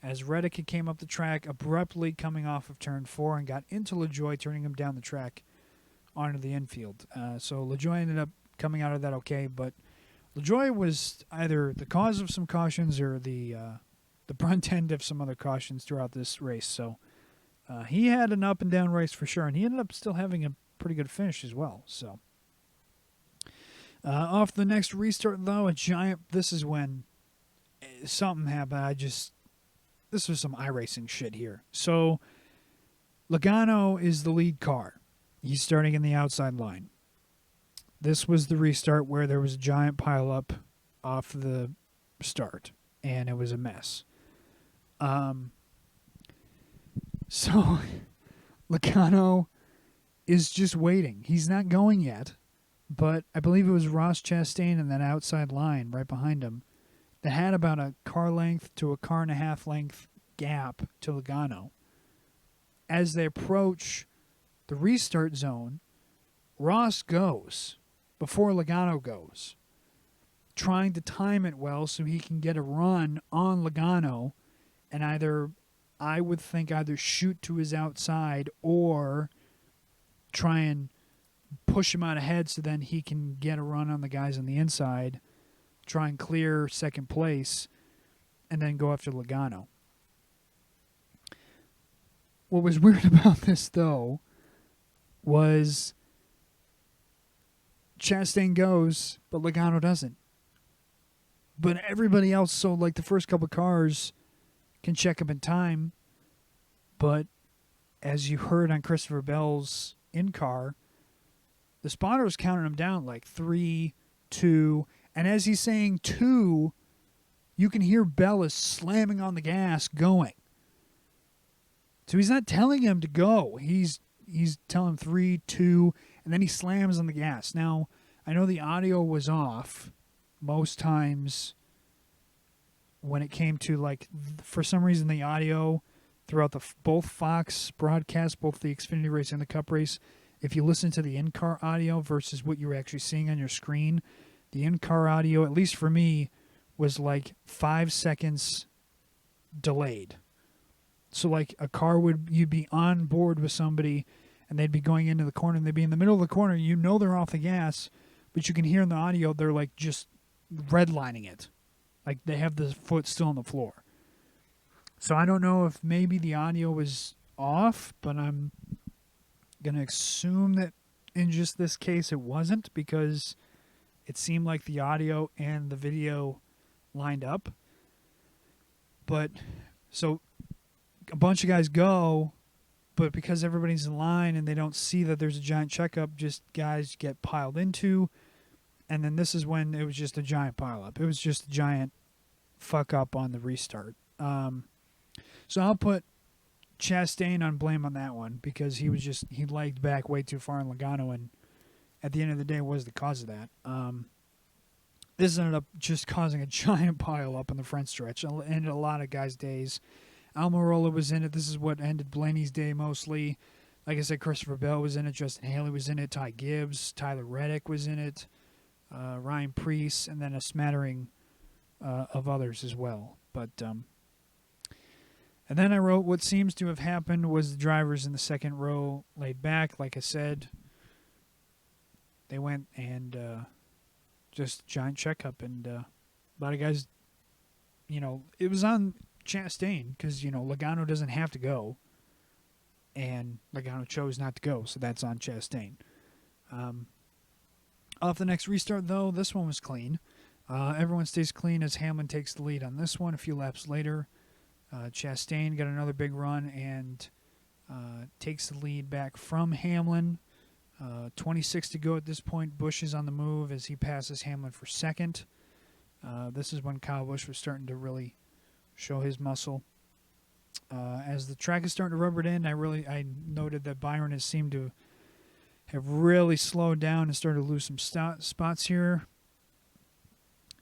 as Reddick came up the track, abruptly coming off of turn 4 and got into LaJoie, turning him down the track onto the infield. So LaJoie ended up coming out of that okay, but LaJoie was either the cause of some cautions or the brunt end of some other cautions throughout this race. So he had an up and down race for sure, and he ended up still having a pretty good finish as well. So Off the next restart, though, this is when something happened. This was some iRacing shit here. So, Logano is the lead car. He's starting in the outside line. This was the restart where there was a giant pileup off the start, and it was a mess. So, Logano is just waiting. He's not going yet, but I believe it was Ross Chastain in that outside line right behind him that had about a car length to a car and a half length gap to Logano. As they approach the restart zone, Ross goes before Logano goes, trying to time it well so he can get a run on Logano and I would think either shoot to his outside or try and push him out ahead so then he can get a run on the guys on the inside, try and clear second place, and then go after Logano. What was weird about this, though, was Chastain goes, but Logano doesn't. But everybody else, so like the first couple cars can check up in time, but as you heard on Christopher Bell's in-car, the spotter was counting him down like 3, 2, and as he's saying 2, you can hear Bell is slamming on the gas going. So he's not telling him to go. He's telling him 3, 2, and then he slams on the gas. Now, I know the audio was off most times when it came to, like, for some reason the audio throughout both Fox broadcasts, both the Xfinity race and the Cup race, if you listen to the in-car audio versus what you were actually seeing on your screen, the in-car audio, at least for me, was like 5 seconds delayed. So like a car you'd be on board with somebody and they'd be going into the corner and they'd be in the middle of the corner. You know they're off the gas, but you can hear in the audio they're like just redlining it. Like they have the foot still on the floor. So I don't know if maybe the audio was off, but I'm going to assume that in just this case it wasn't, because it seemed like the audio and the video lined up. But so a bunch of guys go, but because everybody's in line and they don't see that there's a giant checkup, just guys get piled into. And then this is when it was just a giant pileup. It was just a giant fuck up on the restart. So I'll put Chastain on blame on that one, because he lagged back way too far in Logano, and at the end of the day was the cause of that. This ended up just causing a giant pile up in the front stretch, and ended a lot of guys' days. Almirola was in it. This is what ended Blaney's day mostly. Like I said, Christopher Bell was in it. Justin Haley was in it. Ty Gibbs, Tyler Reddick was in it. Ryan Preece, and then a smattering of others as well. But and then I wrote, what seems to have happened was the drivers in the second row laid back. Like I said, they went and just giant checkup, and a lot of guys, it was on Chastain because, Logano doesn't have to go, and Logano chose not to go, so that's on Chastain. Off the next restart, though, this one was clean. Everyone stays clean as Hamlin takes the lead on this one. A few laps later, Chastain got another big run and takes the lead back from Hamlin. 26 to go at this point. Busch is on the move as he passes Hamlin for second. This is when Kyle Busch was starting to really show his muscle. As the track is starting to rubber it in, I noted that Byron has seemed to have really slowed down and started to lose some spots here,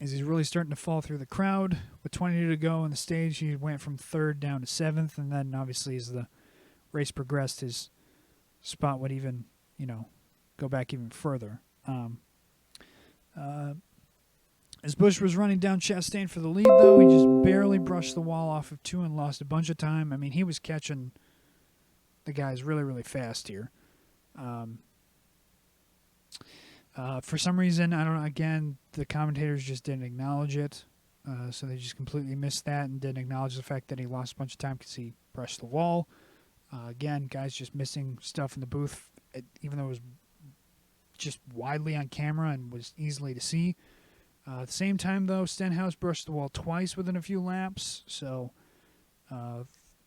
as he's really starting to fall through the crowd. With 20 to go on the stage, he went from third down to seventh, and then obviously as the race progressed, his spot would even, go back even further. As Busch was running down Chastain for the lead, though, he just barely brushed the wall off of 2 and lost a bunch of time. I mean, he was catching the guys really, really fast here. For some reason, I don't know, again, the commentators just didn't acknowledge it. So they just completely missed that and didn't acknowledge the fact that he lost a bunch of time because he brushed the wall. Again, guys just missing stuff in the booth, even though it was just widely on camera and was easily to see. At the same time, though, Stenhouse brushed the wall twice within a few laps, so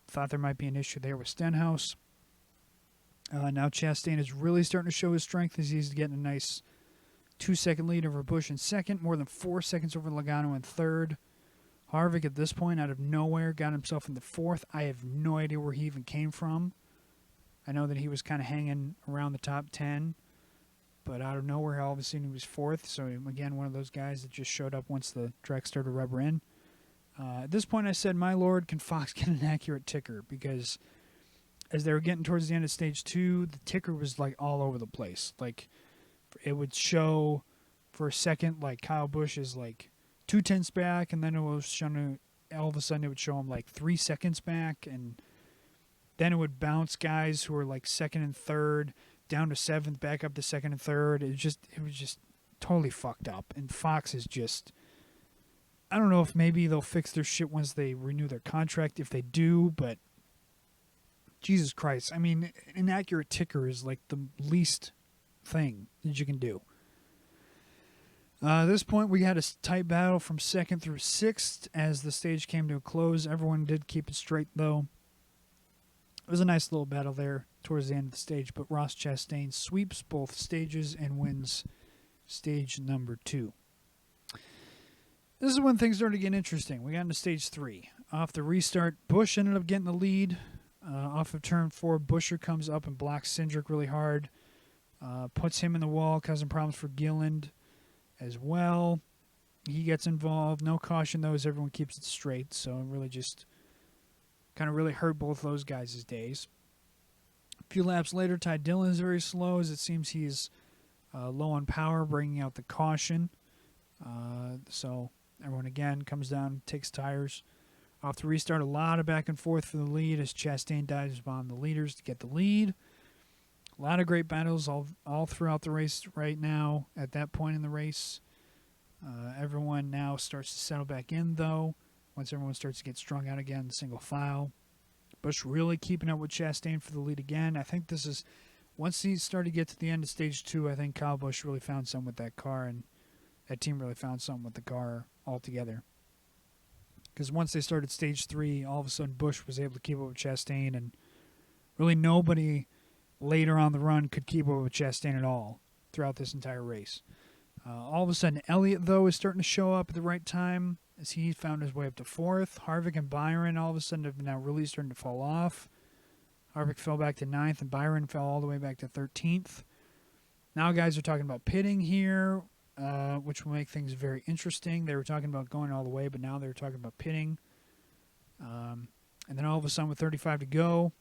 thought there might be an issue there with Stenhouse. Now Chastain is really starting to show his strength as he's getting a nice 2-second lead over Busch in second, more than 4 seconds over Logano in third. Harvick at this point, out of nowhere, got himself in the fourth. I have no idea where he even came from. I know that he was kind of hanging around the top 10, but out of nowhere, all of a sudden he was fourth. So, again, one of those guys that just showed up once the track started to rubber in. At this point, I said, my lord, can Fox get an accurate ticker? Because as they were getting towards the end of stage 2, the ticker was, like, all over the place. Like, it would show for a second, like, Kyle Busch is, like, 2/10 back, and then it was showing, all of a sudden it would show him, like, 3 seconds back, and then it would bounce guys who were, like, second and third down to seventh, back up to second and third. It was just totally fucked up. And Fox is just, I don't know if maybe they'll fix their shit once they renew their contract, if they do, but Jesus Christ. I mean, an accurate ticker is like the least thing that you can do. At this point, we had a tight battle from second through sixth as the stage came to a close. Everyone did keep it straight, though. It was a nice little battle there towards the end of the stage, but Ross Chastain sweeps both stages and wins stage number 2. This is when things started to get interesting. We got into stage 3. Off the restart, Busch ended up getting the lead. Off of turn 4, Buescher comes up and blocks Cindric really hard. Puts him in the wall, causing problems for Gilliland as well. He gets involved. No caution, though, as everyone keeps it straight. So it really just kind of really hurt both those guys' days. A few laps later, Ty Dillon is very slow as it seems he's low on power, bringing out the caution. So everyone again comes down, takes tires. Off the restart, a lot of back and forth for the lead as Chastain dives behind the leaders to get the lead. A lot of great battles all throughout the race right now at that point in the race. Everyone now starts to settle back in, though, once everyone starts to get strung out again, single file. Busch really keeping up with Chastain for the lead again. I think this is, once he started to get to the end of stage 2, I think Kyle Busch really found something with that car, and that team really found something with the car altogether. Because once they started stage 3, all of a sudden Busch was able to keep up with Chastain, and really nobody later on the run could keep up with Chastain at all throughout this entire race. All of a sudden, Elliott, though, is starting to show up at the right time as he found his way up to 4th. Harvick and Byron all of a sudden have now really starting to fall off. Harvick fell back to 9th, and Byron fell all the way back to 13th. Now guys are talking about pitting here, which will make things very interesting. They were talking about going all the way, but now they're talking about pitting. And then all of a sudden, with 35 to go,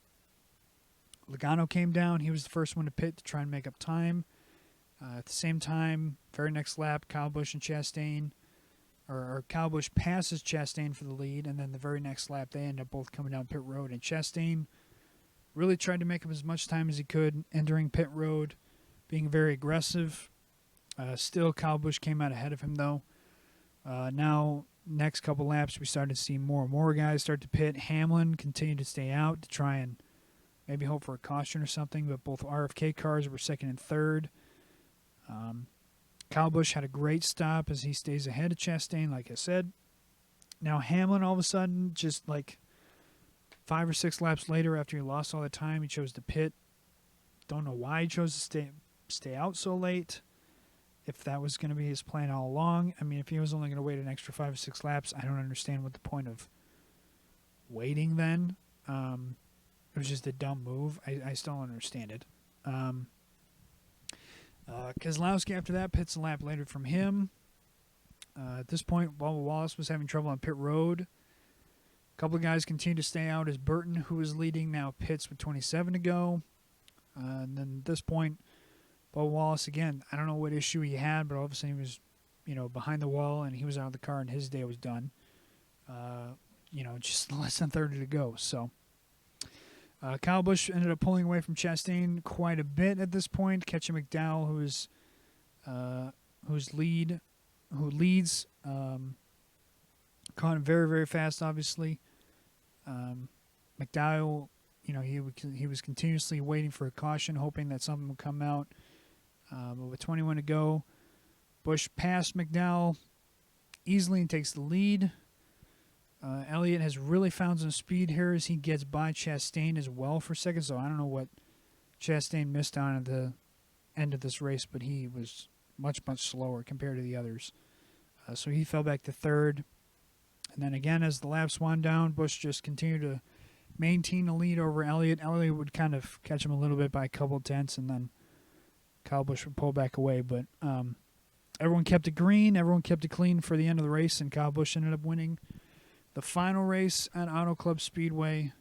Logano came down. He was the first one to pit to try and make up time. At the same time, very next lap, Kyle Busch and Chastain, or Kyle Busch passes Chastain for the lead, and then the very next lap, they end up both coming down pit road. And Chastain really tried to make up as much time as he could, entering pit road, being very aggressive. Still, Kyle Busch came out ahead of him, though. Now, next couple laps, we started to see more and more guys start to pit. Hamlin continued to stay out to try and maybe hope for a caution or something, but both RFK cars were second and third. Kyle Busch had a great stop as he stays ahead of Chastain, like I said. Now Hamlin, all of a sudden, just like 5 or 6 laps later after he lost all the time, he chose to pit. Don't know why he chose to stay out so late. If that was going to be his plan all along. I mean, if he was only going to wait an extra 5 or 6 laps, I don't understand what the point of waiting then. It was just a dumb move. I still don't understand it. Keselowski, after that, pits a lap later from him. At this point, Bubba Wallace was having trouble on pit road. A couple of guys continued to stay out as Burton, who was leading, now pits with 27 to go. And then at this point, Bubba Wallace, again, I don't know what issue he had, but all of a sudden he was, behind the wall, and he was out of the car, and his day was done. Just less than 30 to go. So Kyle Busch ended up pulling away from Chastain quite a bit at this point, catching McDowell, who leads, caught him very, very fast, obviously. McDowell, he was continuously waiting for a caution, hoping that something would come out. But with 21 to go, Busch passed McDowell easily and takes the lead. Elliott has really found some speed here as he gets by Chastain as well for second. So I don't know what Chastain missed on at the end of this race, but he was much, much slower compared to the others. So he fell back to third. And then again, as the laps wound down, Busch just continued to maintain the lead over Elliott. Elliott would kind of catch him a little bit by a couple of tenths, and then Kyle Busch would pull back away. But everyone kept it green. Everyone kept it clean for the end of the race, and Kyle Busch ended up winning the final race at Auto Club Speedway.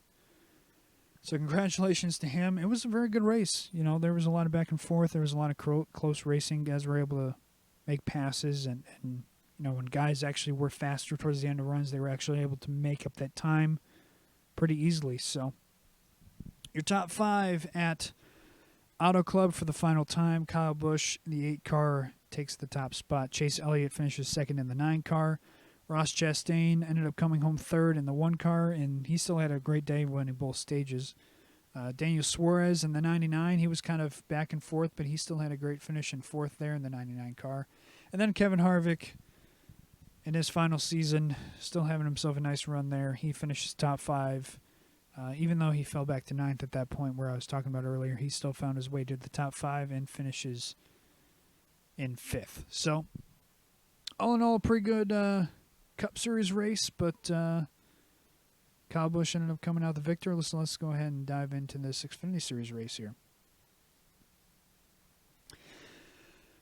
So congratulations to him. It was a very good race. You know, there was a lot of back and forth. There was a lot of close racing. Guys were able to make passes, and you know, when guys actually were faster towards the end of runs, they were actually able to make up that time pretty easily. So your top 5 at Auto Club for the final time. Kyle Busch in the 8 car takes the top spot. Chase Elliott finishes second in the 9 car. Ross Chastain ended up coming home third in the 1 car, and he still had a great day winning both stages. Daniel Suarez in the 99, he was kind of back and forth, but he still had a great finish in 4th there in the 99 car. And then Kevin Harvick in his final season, still having himself a nice run there. He finishes top 5. Even though he fell back to 9th at that point where I was talking about earlier, he still found his way to the top 5 and finishes in 5th. So, all in all, a pretty good Cup Series race, but Kyle Busch ended up coming out the victor. Let's go ahead and dive into this Xfinity Series race here.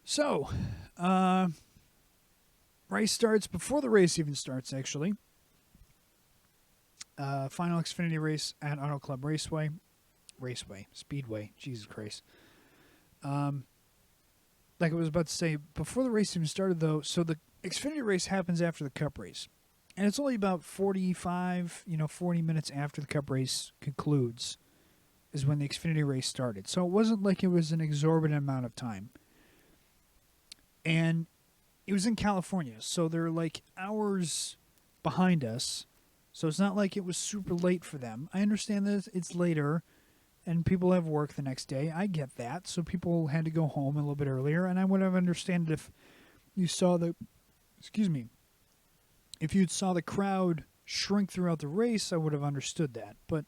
So, race starts before the race even starts, actually. Final Xfinity race at Auto Club Speedway, Jesus Christ. Like I was about to say, before the race even started, though, so the Xfinity race happens after the Cup race. And it's only about 40 minutes after the Cup race concludes is when the Xfinity race started. So it wasn't like it was an exorbitant amount of time. And it was in California, so they're like hours behind us. So it's not like it was super late for them. I understand that it's later and people have work the next day. I get that. So people had to go home a little bit earlier, and I would have understood if you saw if you saw the crowd shrink throughout the race, I would have understood that. But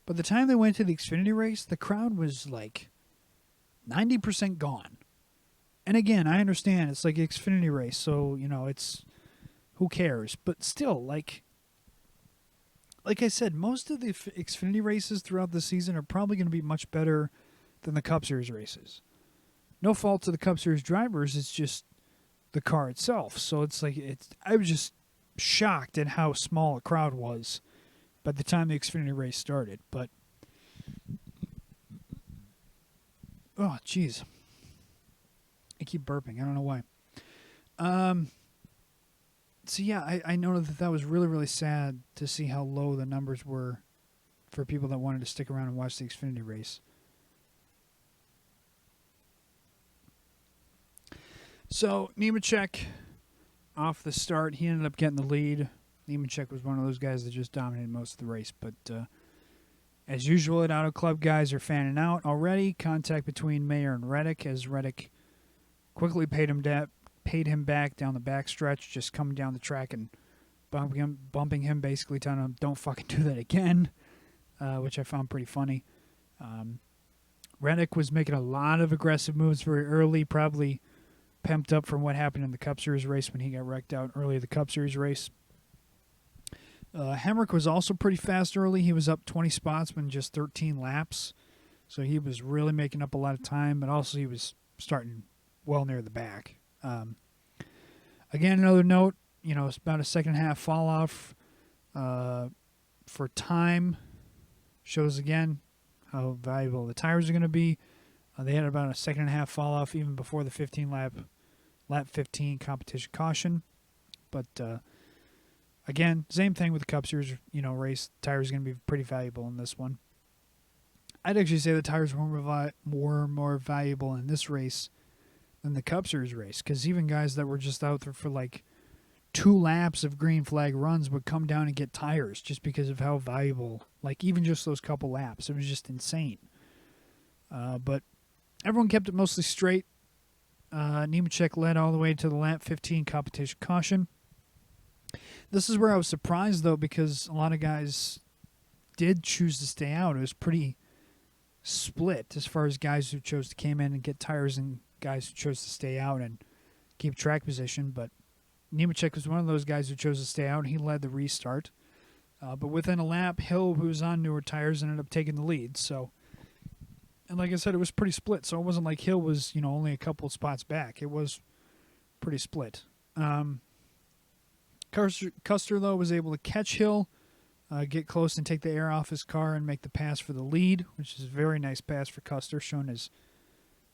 by the time they went to the Xfinity race, the crowd was like 90% gone. And again, I understand it's like an Xfinity race, so, you know, it's who cares? But still, like I said, most of the Xfinity races throughout the season are probably going to be much better than the Cup Series races. No fault to the Cup Series drivers, it's just the car itself. So it's like I was just shocked at how small a crowd was by the time the Xfinity race started. But oh, jeez, I keep burping. I don't know why. So yeah, I noted that was really, really sad to see how low the numbers were for people that wanted to stick around and watch the Xfinity race. So Nemechek, off the start, he ended up getting the lead. Nemechek was one of those guys that just dominated most of the race. But as usual at Auto Club, guys are fanning out already. Contact between Mayer and Reddick as Reddick quickly paid him back down the backstretch, just coming down the track and bumping him, basically telling him, don't fucking do that again, which I found pretty funny. Reddick was making a lot of aggressive moves very early, probably pumped up from what happened in the Cup Series race when he got wrecked out early in the Cup Series race. Hemrick was also pretty fast early. He was up 20 spots in just 13 laps, so he was really making up a lot of time, but also he was starting well near the back. Again, another note, you know, it's about a second half fall off for time. Shows again how valuable the tires are going to be. They had about a second and a half fall off even before the lap 15 competition caution. But again, same thing with the Cup Series, you know, race. Tires are going to be pretty valuable in this one. I'd actually say the tires were more valuable in this race than the Cup Series race, because even guys that were just out there for like 2 laps of green flag runs would come down and get tires just because of how valuable, like even just those couple laps. It was just insane. But Everyone kept it mostly straight. Nemechek led all the way to the lap 15 competition caution. This is where I was surprised, though, because a lot of guys did choose to stay out. It was pretty split as far as guys who chose to came in and get tires and guys who chose to stay out and keep track position. But Nemechek was one of those guys who chose to stay out. He led the restart. But within a lap, Hill, who was on newer tires, ended up taking the lead. So, and like I said, it was pretty split. So it wasn't like Hill was, only a couple of spots back. It was pretty split. Custer, though, was able to catch Hill, get close and take the air off his car and make the pass for the lead, which is a very nice pass for Custer, showing his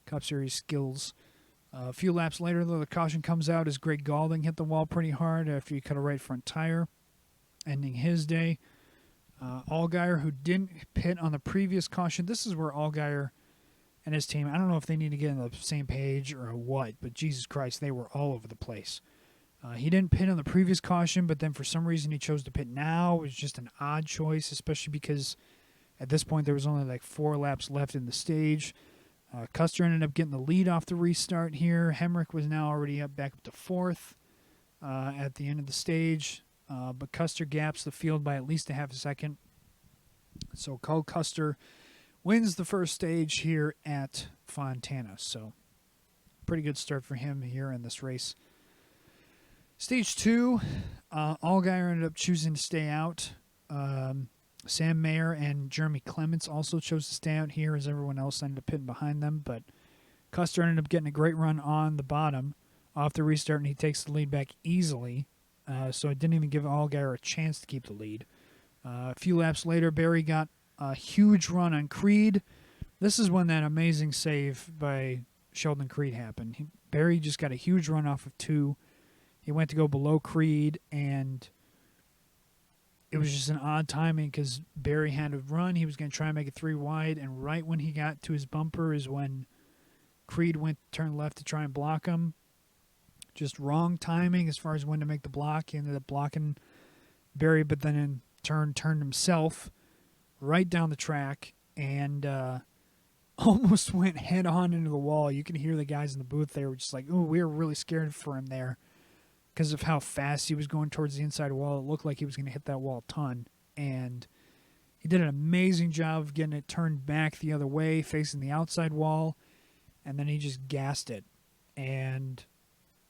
Cup Series skills. A few laps later, though, the caution comes out as Greg Galding hit the wall pretty hard after he cut a right front tire, ending his day. Allgaier, who didn't pit on the previous caution, this is where Allgaier and his team, I don't know if they need to get on the same page or what, but Jesus Christ, they were all over the place. He didn't pit on the previous caution, but then for some reason he chose to pit now. It was just an odd choice, especially because at this point there was only like 4 laps left in the stage. Custer ended up getting the lead off the restart here. Hemrick was now already back up to 4th at the end of the stage, but Custer gaps the field by at least a half a second. So Cole Custer wins the first stage here at Fontana. So pretty good start for him here in this race. Stage 2, Allgaier ended up choosing to stay out. Sam Mayer and Jeremy Clements also chose to stay out here as everyone else ended up pitting behind them. But Custer ended up getting a great run on the bottom off the restart, and he takes the lead back easily. So it didn't even give Allgaier a chance to keep the lead. A few laps later, Barry got a huge run on Creed. This is when that amazing save by Sheldon Creed happened. Barry just got a huge run off of 2. He went to go below Creed, and it was just an odd timing because Barry had to run. He was going to try and make it 3 wide, and right when he got to his bumper is when Creed turned left to try and block him. Just wrong timing as far as when to make the block. He ended up blocking Barry, but then in turn turned himself right down the track and almost went head on into the wall. You can hear the guys in the booth. They were just like, "Oh, we were really scared for him there." Because of how fast he was going towards the inside wall. It looked like he was going to hit that wall a ton. And he did an amazing job of getting it turned back the other way, facing the outside wall. And then he just gassed it. And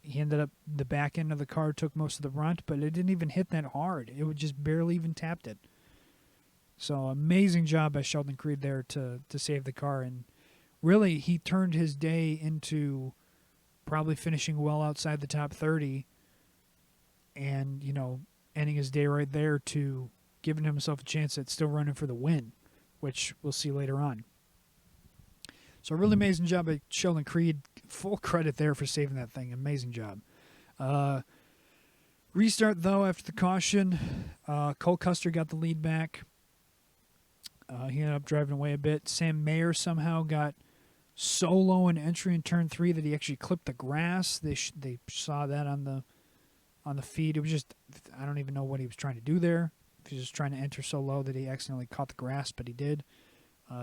he ended up, the back end of the car took most of the brunt, but it didn't even hit that hard. It would just barely even tapped it. So amazing job by Sheldon Creed there to save the car. And really, he turned his day into probably finishing well outside the top 30. And, ending his day right there to giving himself a chance at still running for the win, which we'll see later on. So a really amazing job by Sheldon Creed. Full credit there for saving that thing. Amazing job. Restart, though, after the caution. Cole Custer got the lead back. He ended up driving away a bit. Sam Mayer somehow got so low in entry in turn 3 that he actually clipped the grass. They saw that on the feed. It was just, I don't even know what he was trying to do there. If he was just trying to enter so low that he accidentally caught the grass, but he did.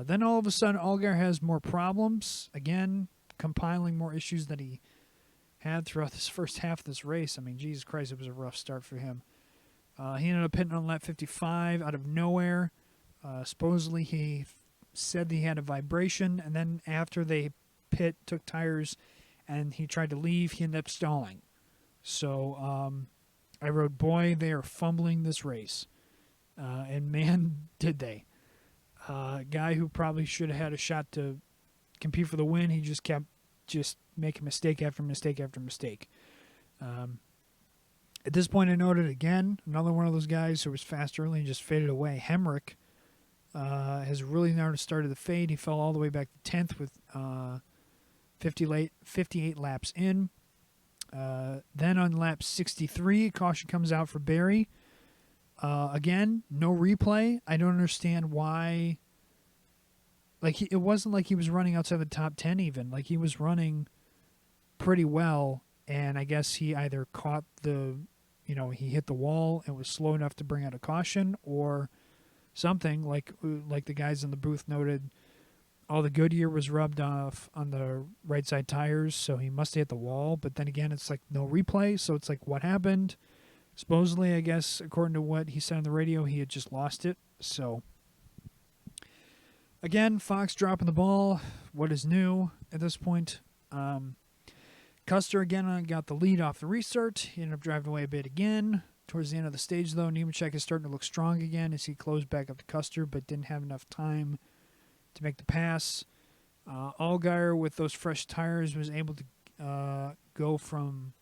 Then all of a sudden, Allgaier has more problems. Again, compiling more issues that he had throughout this first half of this race. I mean, Jesus Christ, it was a rough start for him. He ended up hitting on lap 55 out of nowhere. Supposedly, he said he had a vibration, and then after they took tires, and he tried to leave, he ended up stalling. So I wrote, boy, they are fumbling this race. And man, did they. Guy who probably should have had a shot to compete for the win, he just kept making mistake after mistake after mistake. At this point, I noted again, another one of those guys who was fast early and just faded away. Hemrick has really now started to fade. He fell all the way back to 10th with 58 laps in. Then on lap 63, caution comes out for Barry. Again, no replay. I don't understand why. It wasn't like he was running outside the top 10 even. Like, he was running pretty well, and I guess he either caught he hit the wall and was slow enough to bring out a caution, or something like the guys in the booth noted. all the Goodyear was rubbed off on the right side tires, so he must have hit the wall. But then again, it's like no replay, so it's like what happened? Supposedly, I guess, according to what he said on the radio, he had just lost it. So, again, Fox dropping the ball. What is new at this point? Custer again got the lead off the restart. He ended up driving away a bit again. Towards the end of the stage, though, Nemechek is starting to look strong again as he closed back up to Custer, but didn't have enough time to make the pass. Allgaier, with those fresh tires, was able to go from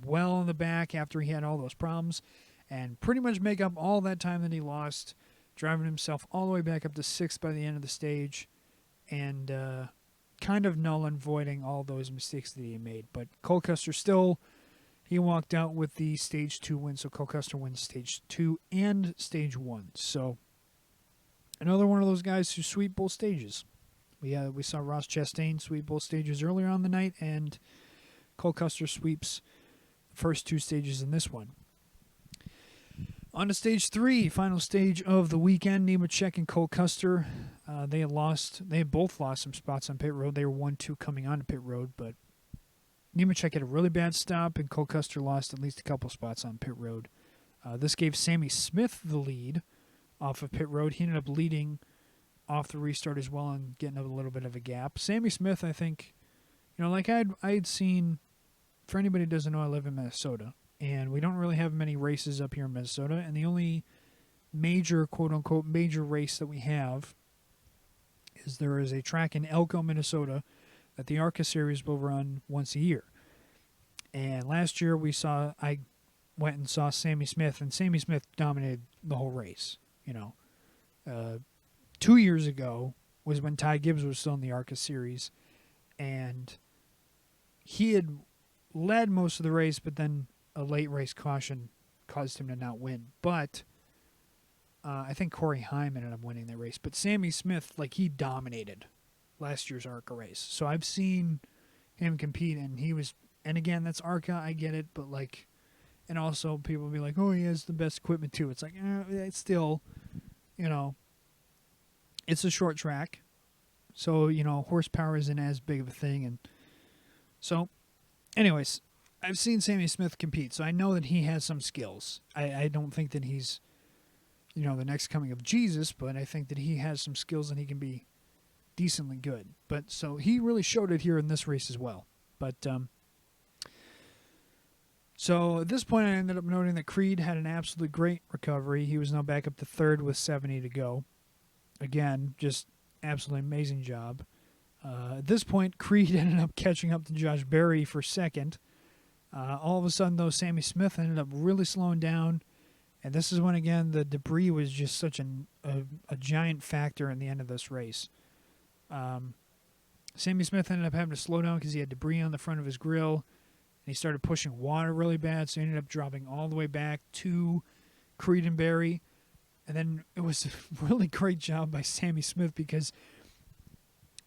well in the back after he had all those problems and pretty much make up all that time that he lost, driving himself all the way back up to 6th by the end of the stage and kind of null and voiding all those mistakes that he made. But Cole Custer still, he walked out with the Stage 2 win, so Cole Custer wins Stage 2 and Stage 1. So another one of those guys who sweep both stages. We saw Ross Chastain sweep both stages earlier on the night, and Cole Custer sweeps the first 2 stages in this one. On to Stage 3, final stage of the weekend. Nemechek and Cole Custer, they had both lost some spots on pit road. They were 1-2 coming onto pit road, but Nemechek had a really bad stop, and Cole Custer lost at least a couple spots on pit road. This gave Sammy Smith the lead off of pit road. He ended up leading off the restart as well and getting a little bit of a gap. Sammy Smith, I think, like I had seen, for anybody who doesn't know, I live in Minnesota, and we don't really have many races up here in Minnesota, and the only major, quote-unquote, major race that we have is there is a track in Elko, Minnesota, that the ARCA Series will run once a year. And last year I went and saw Sammy Smith, and Sammy Smith dominated the whole race. 2 years ago was when Ty Gibbs was still in the ARCA Series, and he had led most of the race, but then a late race caution caused him to not win. But I think Corey Heim ended up winning the race. But Sammy Smith, he dominated last year's ARCA race. So I've seen him compete, and and again, that's ARCA, I get it, but and also people will be like, oh, he has the best equipment too. It's it's still, it's a short track. So, horsepower isn't as big of a thing. And so, anyways, I've seen Sammy Smith compete, so I know that he has some skills. I don't think that he's, the next coming of Jesus, but I think that he has some skills and he can be decently good. But so he really showed it here in this race as well. But so at this point, I ended up noting that Creed had an absolutely great recovery. He was now back up to 3rd with 70 to go. Again, just absolutely amazing job. At this point, Creed ended up catching up to Josh Berry for 2nd. All of a sudden, though, Sammy Smith ended up really slowing down. And this is when, again, the debris was just such a giant factor in the end of this race. Sammy Smith ended up having to slow down because he had debris on the front of his grill. And he started pushing water really bad, so he ended up dropping all the way back to Creed and Berry. And then it was a really great job by Sammy Smith because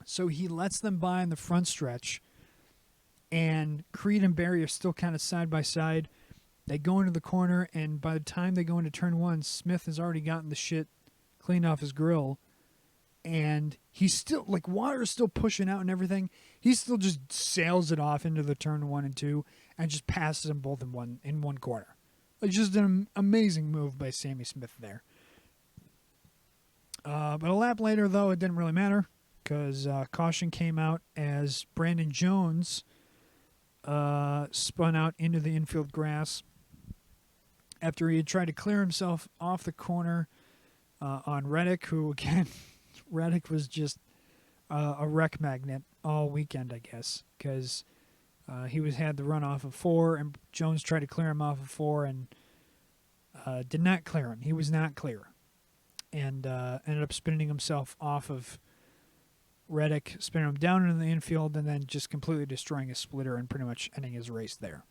so he lets them by in the front stretch, and Creed and Berry are still kind of side by side. They go into the corner, and by the time they go into turn 1, Smith has already gotten the shit cleaned off his grill, and he's still, water is still pushing out and everything. He still just sails it off into the turn 1 and 2 and just passes them both in one corner. It's just an amazing move by Sammy Smith there. But a lap later, though, it didn't really matter because caution came out as Brandon Jones spun out into the infield grass after he had tried to clear himself off the corner on Reddick, who, again, Reddick was just a wreck magnet all weekend, I guess, because he had the run off of 4, and Jones tried to clear him off of 4 and did not clear him. He was not clear. And ended up spinning himself off of Reddick, spinning him down into the infield, and then just completely destroying his splitter and pretty much ending his race there.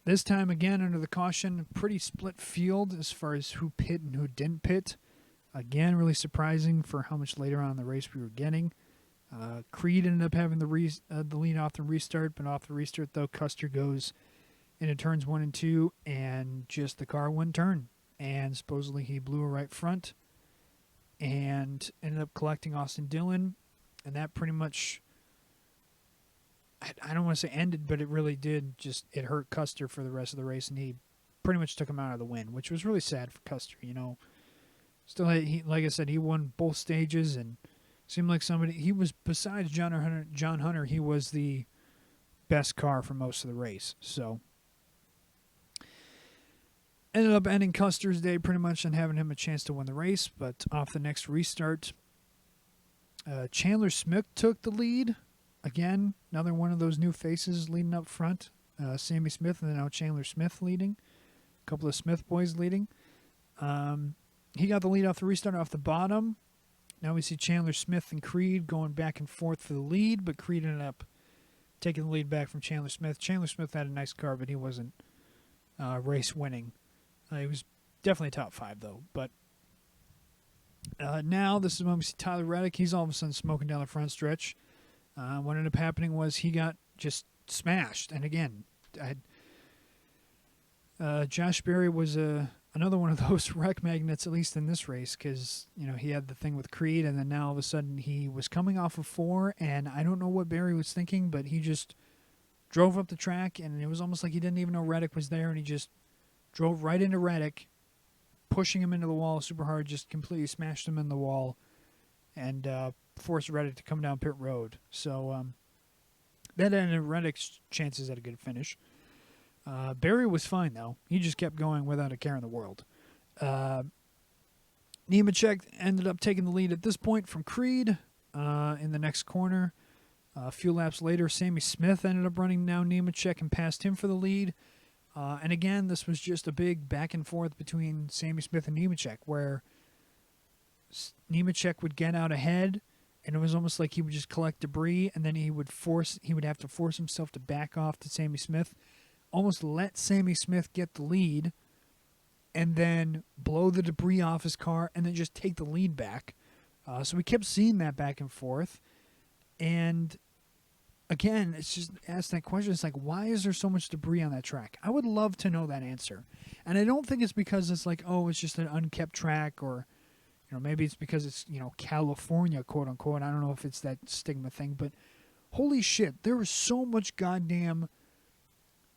This time, again, under the caution, pretty split field as far as who pit and who didn't pit. Again, really surprising for how much later on in the race we were getting. Creed ended up having the lead off the restart, but off the restart, though, Custer goes into turns 1 and 2, and just the car wouldn't turn. And supposedly he blew a right front. and ended up collecting Austin Dillon, and that pretty much, I don't want to say ended, but it really did. It hurt Custer for the rest of the race, and he pretty much took him out of the win, which was really sad for Custer. Still, like I said, he won both stages, and seemed like he was, besides John Hunter, he was the best car for most of the race. So ended up ending Custer's day pretty much and having him a chance to win the race, but off the next restart, Chandler Smith took the lead. Again, another one of those new faces leading up front. Sammy Smith and then now Chandler Smith leading. A couple of Smith boys leading. He got the lead off the restart off the bottom. Now we see Chandler Smith and Creed going back and forth for the lead, but Creed ended up taking the lead back from Chandler Smith. Chandler Smith had a nice car, but he wasn't race winning. He was definitely top 5, though. But now this is when we see Tyler Reddick. He's all of a sudden smoking down the front stretch. What ended up happening was he got just smashed. And again, Josh Berry was another one of those wreck magnets, at least in this race, because he had the thing with Creed, and then now all of a sudden he was coming off of 4, and I don't know what Berry was thinking, but he just drove up the track, and it was almost like he didn't even know Reddick was there, and he just drove right into Reddick, pushing him into the wall super hard, just completely smashed him in the wall, and forced Reddick to come down pit road. So that ended Reddick's chances at a good finish. Berry was fine, though. He just kept going without a care in the world. Nemechek ended up taking the lead at this point from Creed in the next corner. A few laps later, Sammy Smith ended up running down Nemechek and passed him for the lead. And again, this was just a big back and forth between Sammy Smith and Nemechek, where Nemechek would get out ahead, and it was almost like he would just collect debris, and then he would have to force himself to back off to Sammy Smith, almost let Sammy Smith get the lead, and then blow the debris off his car, and then just take the lead back. So we kept seeing that back and forth, and again, it's just ask that question. It's like, why is there so much debris on that track? I would love to know that answer. And I don't think it's because it's like, oh, it's just an unkept track, or maybe it's because it's, California, quote unquote. I don't know if it's that stigma thing, but holy shit, there was so much goddamn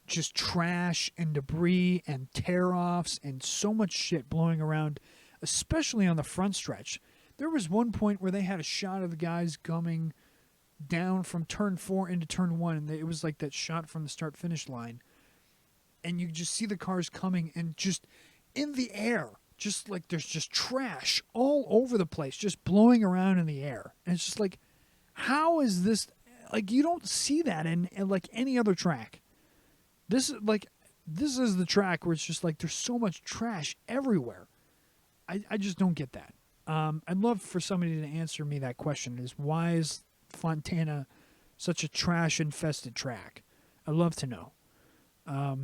just trash and debris and tear-offs and so much shit blowing around, especially on the front stretch. There was one point where they had a shot of the guys coming down from turn 4 into turn 1, and it was like that shot from the start-finish line, and you just see the cars coming, and just in the air, just like there's just trash all over the place, just blowing around in the air. And it's just like, how is this, like, you don't see that in like any other track. This is the track where it's just like there's so much trash everywhere. I just don't get that. I'd love for somebody to answer me that question, is why is Fontana such a trash-infested track? I'd love to know. But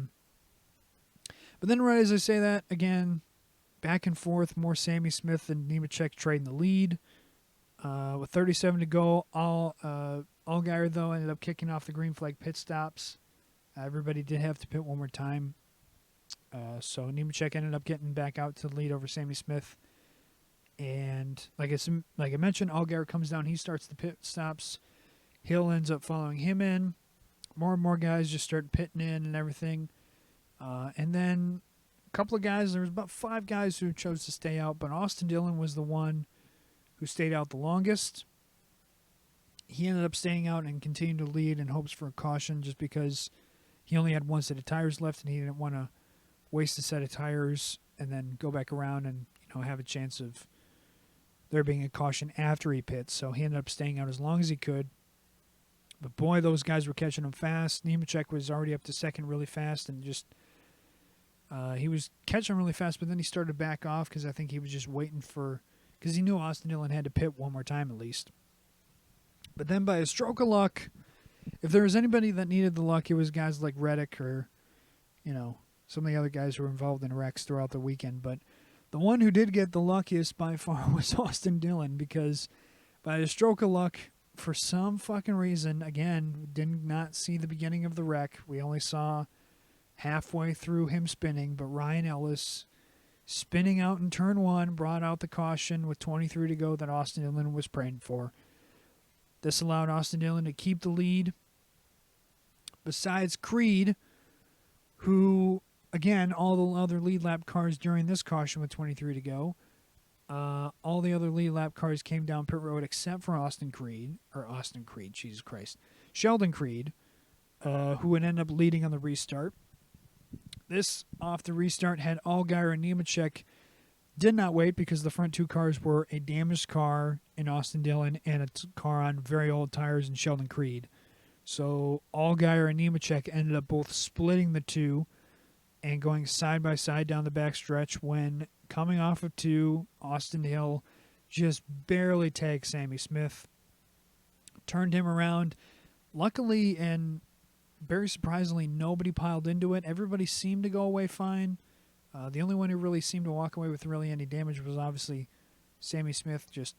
then right as I say that, again, back and forth, more Sammy Smith and Nemechek trading the lead. With 37 to go, Allgaier, though, ended up kicking off the green flag pit stops. Everybody did have to pit one more time. So Nemechek ended up getting back out to the lead over Sammy Smith. And like I mentioned, Allgaier comes down. He starts the pit stops. Hill ends up following him in. More and more guys just start pitting in and everything. And then a couple of guys, there was about 5 guys who chose to stay out, but Austin Dillon was the one who stayed out the longest. He ended up staying out and continued to lead in hopes for a caution, just because he only had one set of tires left and he didn't want to waste a set of tires and then go back around and have a chance of there being a caution after he pits. So he ended up staying out as long as he could. But boy, those guys were catching him fast. Nemechek was already up to second really fast, and just he was catching him really fast, but then he started to back off because I think he was just waiting because he knew Austin Dillon had to pit one more time at least. But then by a stroke of luck, if there was anybody that needed the luck, it was guys like Reddick or, some of the other guys who were involved in wrecks throughout the weekend. But the one who did get the luckiest by far was Austin Dillon, because by a stroke of luck, for some fucking reason, again, did not see the beginning of the wreck. We only saw halfway through him spinning, but Ryan Ellis spinning out in turn one, brought out the caution with 23 to go that Austin Dillon was praying for. This allowed Austin Dillon to keep the lead. Besides Creed, who, again, all the other lead lap cars during this caution with 23 to go, all the other lead lap cars came down pit road except for Sheldon Creed, who would end up leading on the restart. This, off the restart, had Allgaier and Nemechek did not wait because the front two cars were a damaged car in Austin Dillon and a car on very old tires in Sheldon Creed. So Allgaier and Nemechek ended up both splitting the two and going side by side down the backstretch when coming off of two, Austin Hill just barely tagged Sammy Smith, turned him around. Luckily and very surprisingly, nobody piled into it. Everybody seemed to go away fine. The only one who really seemed to walk away with really any damage was obviously Sammy Smith. Just,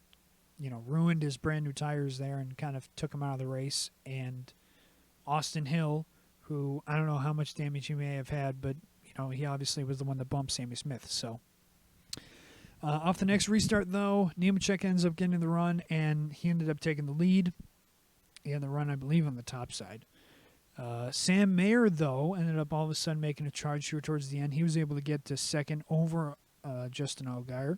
ruined his brand new tires there and kind of took him out of the race. And Austin Hill, who I don't know how much damage he may have had, but he obviously was the one that bumped Sammy Smith. So off the next restart, though, Nemechek ends up getting the run, and he ended up taking the lead. He had the run, I believe, on the top side. Sam Mayer, though, ended up all of a sudden making a charge here towards the end. He was able to get to second over Justin Allgaier.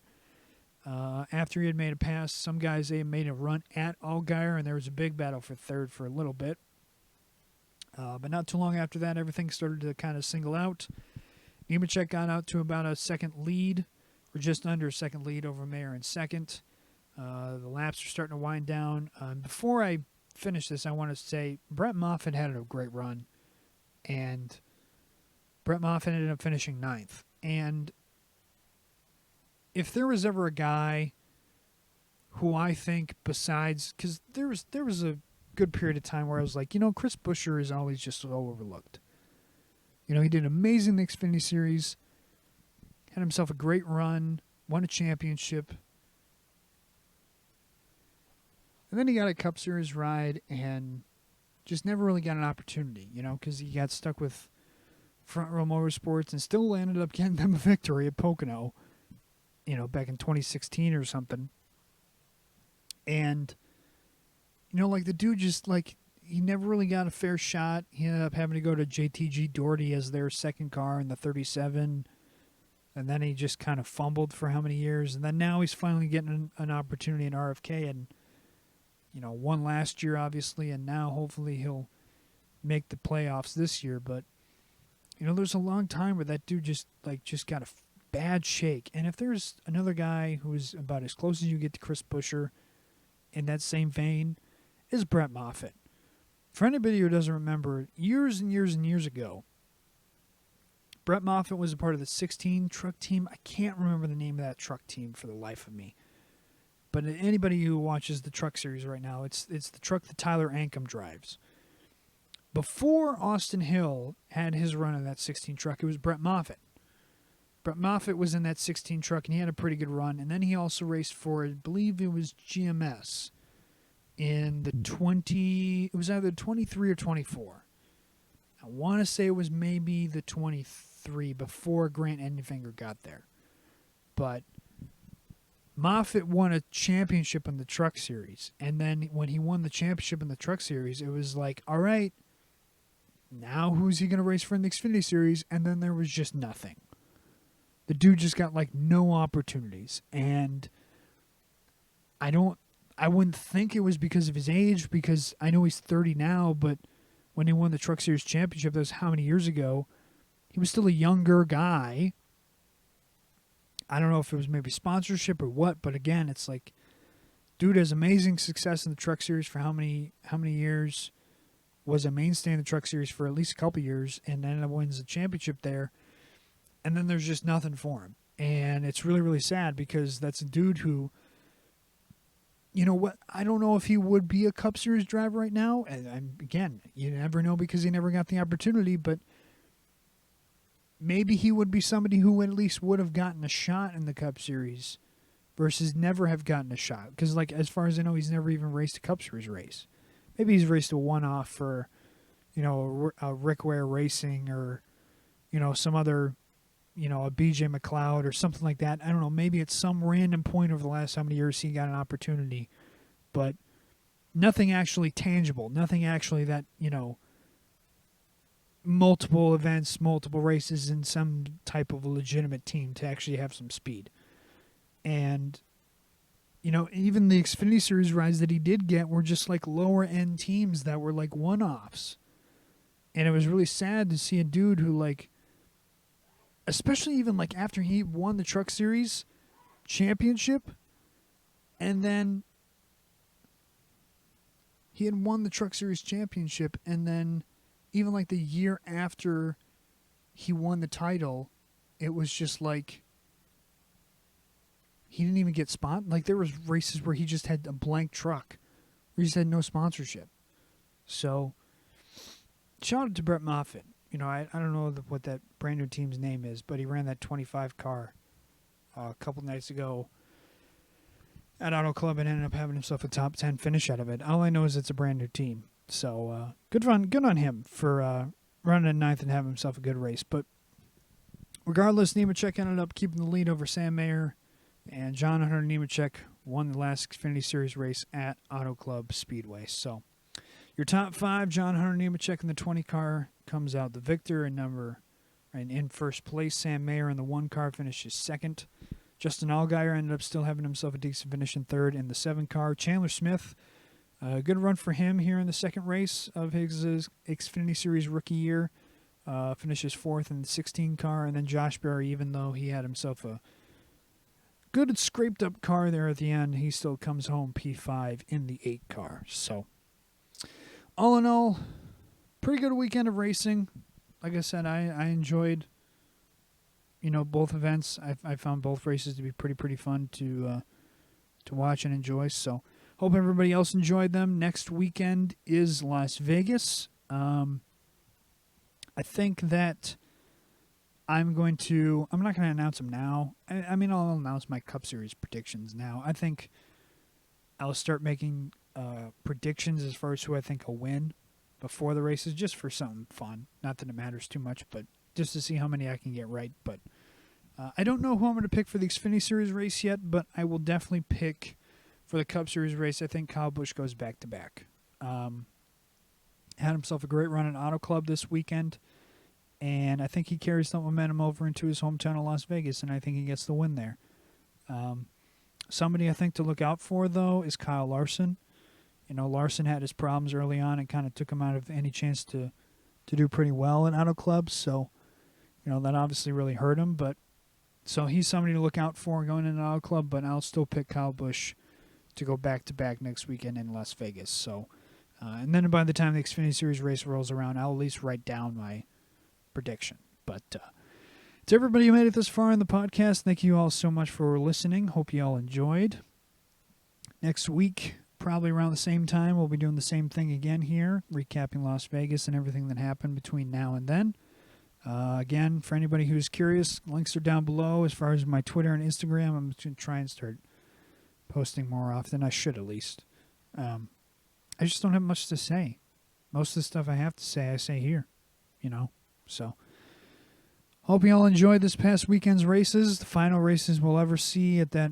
After he had made a pass, some guys, they made a run at Allgaier, and there was a big battle for third for a little bit. But not too long after that, everything started to kind of single out. Nemechek got out to about a second lead, or just under a second lead over Mayer in second. The laps are starting to wind down. Before I finish this, I want to say Brett Moffitt had a great run, and Brett Moffitt ended up finishing ninth. And if there was ever a guy who I think besides, because there was a good period of time where I was like, Chris Buescher is always just so overlooked. He did amazing in the Xfinity Series, had himself a great run, won a championship. And then he got a Cup Series ride and just never really got an opportunity, because he got stuck with Front Row Motorsports and still ended up getting them a victory at Pocono, back in 2016 or something. And, the dude just, he never really got a fair shot. He ended up having to go to JTG Doherty as their second car in the 37. And then he just kind of fumbled for how many years. And then now he's finally getting an opportunity in RFK and, won last year, obviously, and now hopefully he'll make the playoffs this year. But, there's a long time where that dude just got a bad shake. And if there's another guy who's about as close as you get to Chris Buescher in that same vein, is Brett Moffitt. For anybody who doesn't remember, years and years and years ago, Brett Moffitt was a part of the 16 truck team. I can't remember the name of that truck team for the life of me. But anybody who watches the truck series right now, it's the truck that Tyler Ankrum drives. Before Austin Hill had his run in that 16 truck, it was Brett Moffitt. Brett Moffitt was in that 16 truck, and he had a pretty good run. And then he also raced for, I believe it was GMS in the it was either 23 or 24. I want to say it was maybe the 23 before Grant Enfinger got there. But Moffitt won a championship in the Truck Series. And then when he won the championship in the Truck Series, it was like, all right, now who's he going to race for in the Xfinity Series? And then there was just nothing. The dude just got no opportunities. And I wouldn't think it was because of his age, because I know he's 30 now, but when he won the Truck Series championship, that was how many years ago? He was still a younger guy. I don't know if it was maybe sponsorship or what, but again, it's like, dude has amazing success in the Truck Series for how many years, was a mainstay in the Truck Series for at least a couple years, and then wins the championship there, and then there's just nothing for him. And it's really, really sad, because that's a dude who, I don't know if he would be a Cup Series driver right now. And again, you never know because he never got the opportunity, but maybe he would be somebody who at least would have gotten a shot in the Cup Series versus never have gotten a shot. Because, as far as I know, he's never even raced a Cup Series race. Maybe he's raced a one-off for, a Rick Ware Racing or, some other a BJ McLeod or something like that. I don't know. Maybe at some random point over the last how many years he got an opportunity, but nothing actually tangible. Nothing actually that, multiple events, multiple races in some type of legitimate team to actually have some speed. And, even the Xfinity Series rides that he did get were just like lower end teams that were like one-offs. And it was really sad to see a dude who, like, especially even like after he won the Truck Series championship, and then he had won the Truck Series championship, and then even like the year after he won the title, it was just like he didn't even get spot. Like there was races where he just had a blank truck, where he just had no sponsorship. So shout out to Brett Moffitt. I don't know what that brand new team's name is, but he ran that 25 car a couple nights ago at Auto Club and ended up having himself a top 10 finish out of it. All I know is it's a brand new team. So good on him for running at ninth and having himself a good race. But regardless, Nemechek ended up keeping the lead over Sam Mayer, and John Hunter Nemechek won the last Xfinity Series race at Auto Club Speedway. So your top five, John Hunter Nemechek in the 20 car comes out the victor, and in first place. Sam Mayer in the 1 car finishes second. Justin Allgaier ended up still having himself a decent finish in third in the 7 car. Chandler Smith, a good run for him here in the second race of his Xfinity Series rookie year. Finishes fourth in the 16 car. And then Josh Berry, even though he had himself a good scraped up car there at the end, he still comes home P5 in the 8 car. So all in all, pretty good weekend of racing. Like I said, I enjoyed, both events. I found both races to be pretty fun to watch and enjoy. So hope everybody else enjoyed them. Next weekend is Las Vegas. I think that I'm not going to announce them now. I mean, I'll announce my Cup Series predictions now. I think I'll start making predictions as far as who I think will win before the races, just for something fun. Not that it matters too much, but just to see how many I can get right. But I don't know who I'm going to pick for the Xfinity Series race yet, but I will definitely pick for the Cup Series race. I think Kyle Busch goes back-to-back. Had himself a great run at Auto Club this weekend, and I think he carries that momentum over into his hometown of Las Vegas, and I think he gets the win there. Somebody I think to look out for, though, is Kyle Larson. Larson had his problems early on and kind of took him out of any chance to do pretty well in Auto Club, so that obviously really hurt him. But so he's somebody to look out for going into Auto Club, but I'll still pick Kyle Busch to go back-to-back next weekend in Las Vegas. So, and then by the time the Xfinity Series race rolls around, I'll at least write down my prediction. But to everybody who made it this far in the podcast, thank you all so much for listening. Hope you all enjoyed. Next week, probably around the same time, we'll be doing the same thing again here, recapping Las Vegas and everything that happened between now and then. Again, for anybody who's curious, links are down below as far as my Twitter and Instagram. I'm going to try and start posting more often. I should, at least. I just don't have much to say. Most of the stuff I have to say, I say here. So hope you all enjoyed this past weekend's races. The final races we'll ever see at that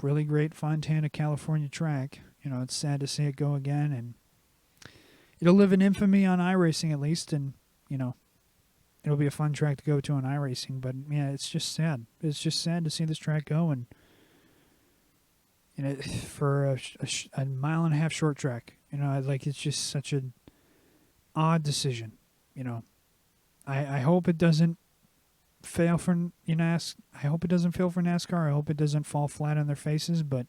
really great Fontana, California track. It's sad to see it go again, and it'll live in infamy on iRacing at least, and it'll be a fun track to go to on iRacing. But yeah, it's just sad. It's just sad to see this track go, and for a 1.5 mile short track. It's just such an odd decision. I hope it doesn't fail for I hope it doesn't fail for NASCAR. I hope it doesn't fall flat on their faces, but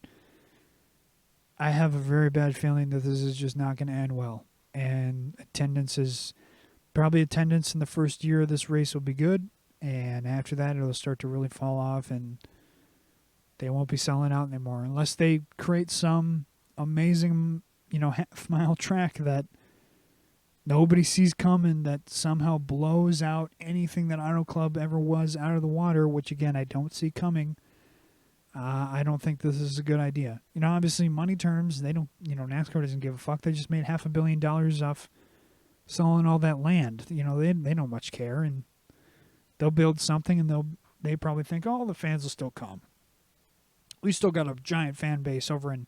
I have a very bad feeling that this is just not going to end well. And attendance in the first year of this race will be good, and after that it'll start to really fall off, and they won't be selling out anymore unless they create some amazing, half-mile track that nobody sees coming, that somehow blows out anything that Auto Club ever was out of the water, which, again, I don't see coming. I don't think this is a good idea. Obviously, money terms, they don't, NASCAR doesn't give a fuck. They just made $500 million off selling all that land. They don't much care, and they'll build something and they probably think, oh, the fans will still come. We still got a giant fan base over in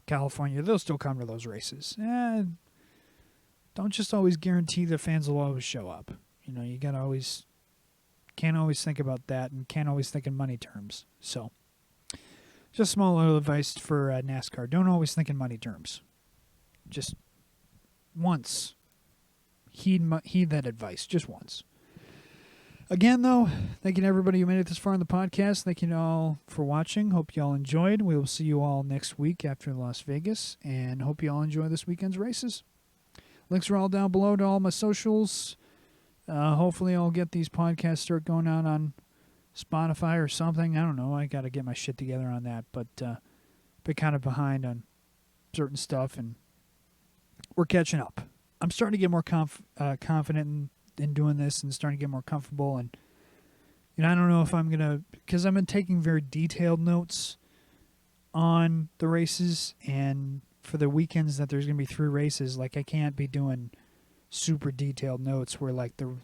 California. They'll still come to those races. Don't just always guarantee the fans will always show up. You know, you can't always think about that and can't always think in money terms. So, just small little advice for NASCAR. Don't always think in money terms. Just once. Heed that advice. Just once. Again, though, thank you to everybody who made it this far in the podcast. Thank you all for watching. Hope you all enjoyed. We will see you all next week after Las Vegas, and hope you all enjoy this weekend's races. Links are all down below to all my socials. Hopefully I'll get these podcasts start going out on Spotify or something. I don't know. I got to get my shit together on that, but been kind of behind on certain stuff, and we're catching up. I'm starting to get more confident in doing this and starting to get more comfortable. And I don't know if I'm gonna, because I've been taking very detailed notes on the races, and for the weekends that there's gonna be 3 races, like I can't be doing super detailed notes where like the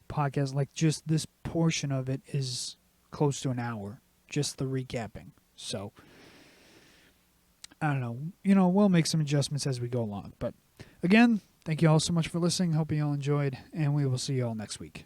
podcast, like just this portion of it is close to an hour, just the recapping. So I don't know, we'll make some adjustments as we go along. But again, thank you all so much for listening. Hope you all enjoyed, and we will see you all next week.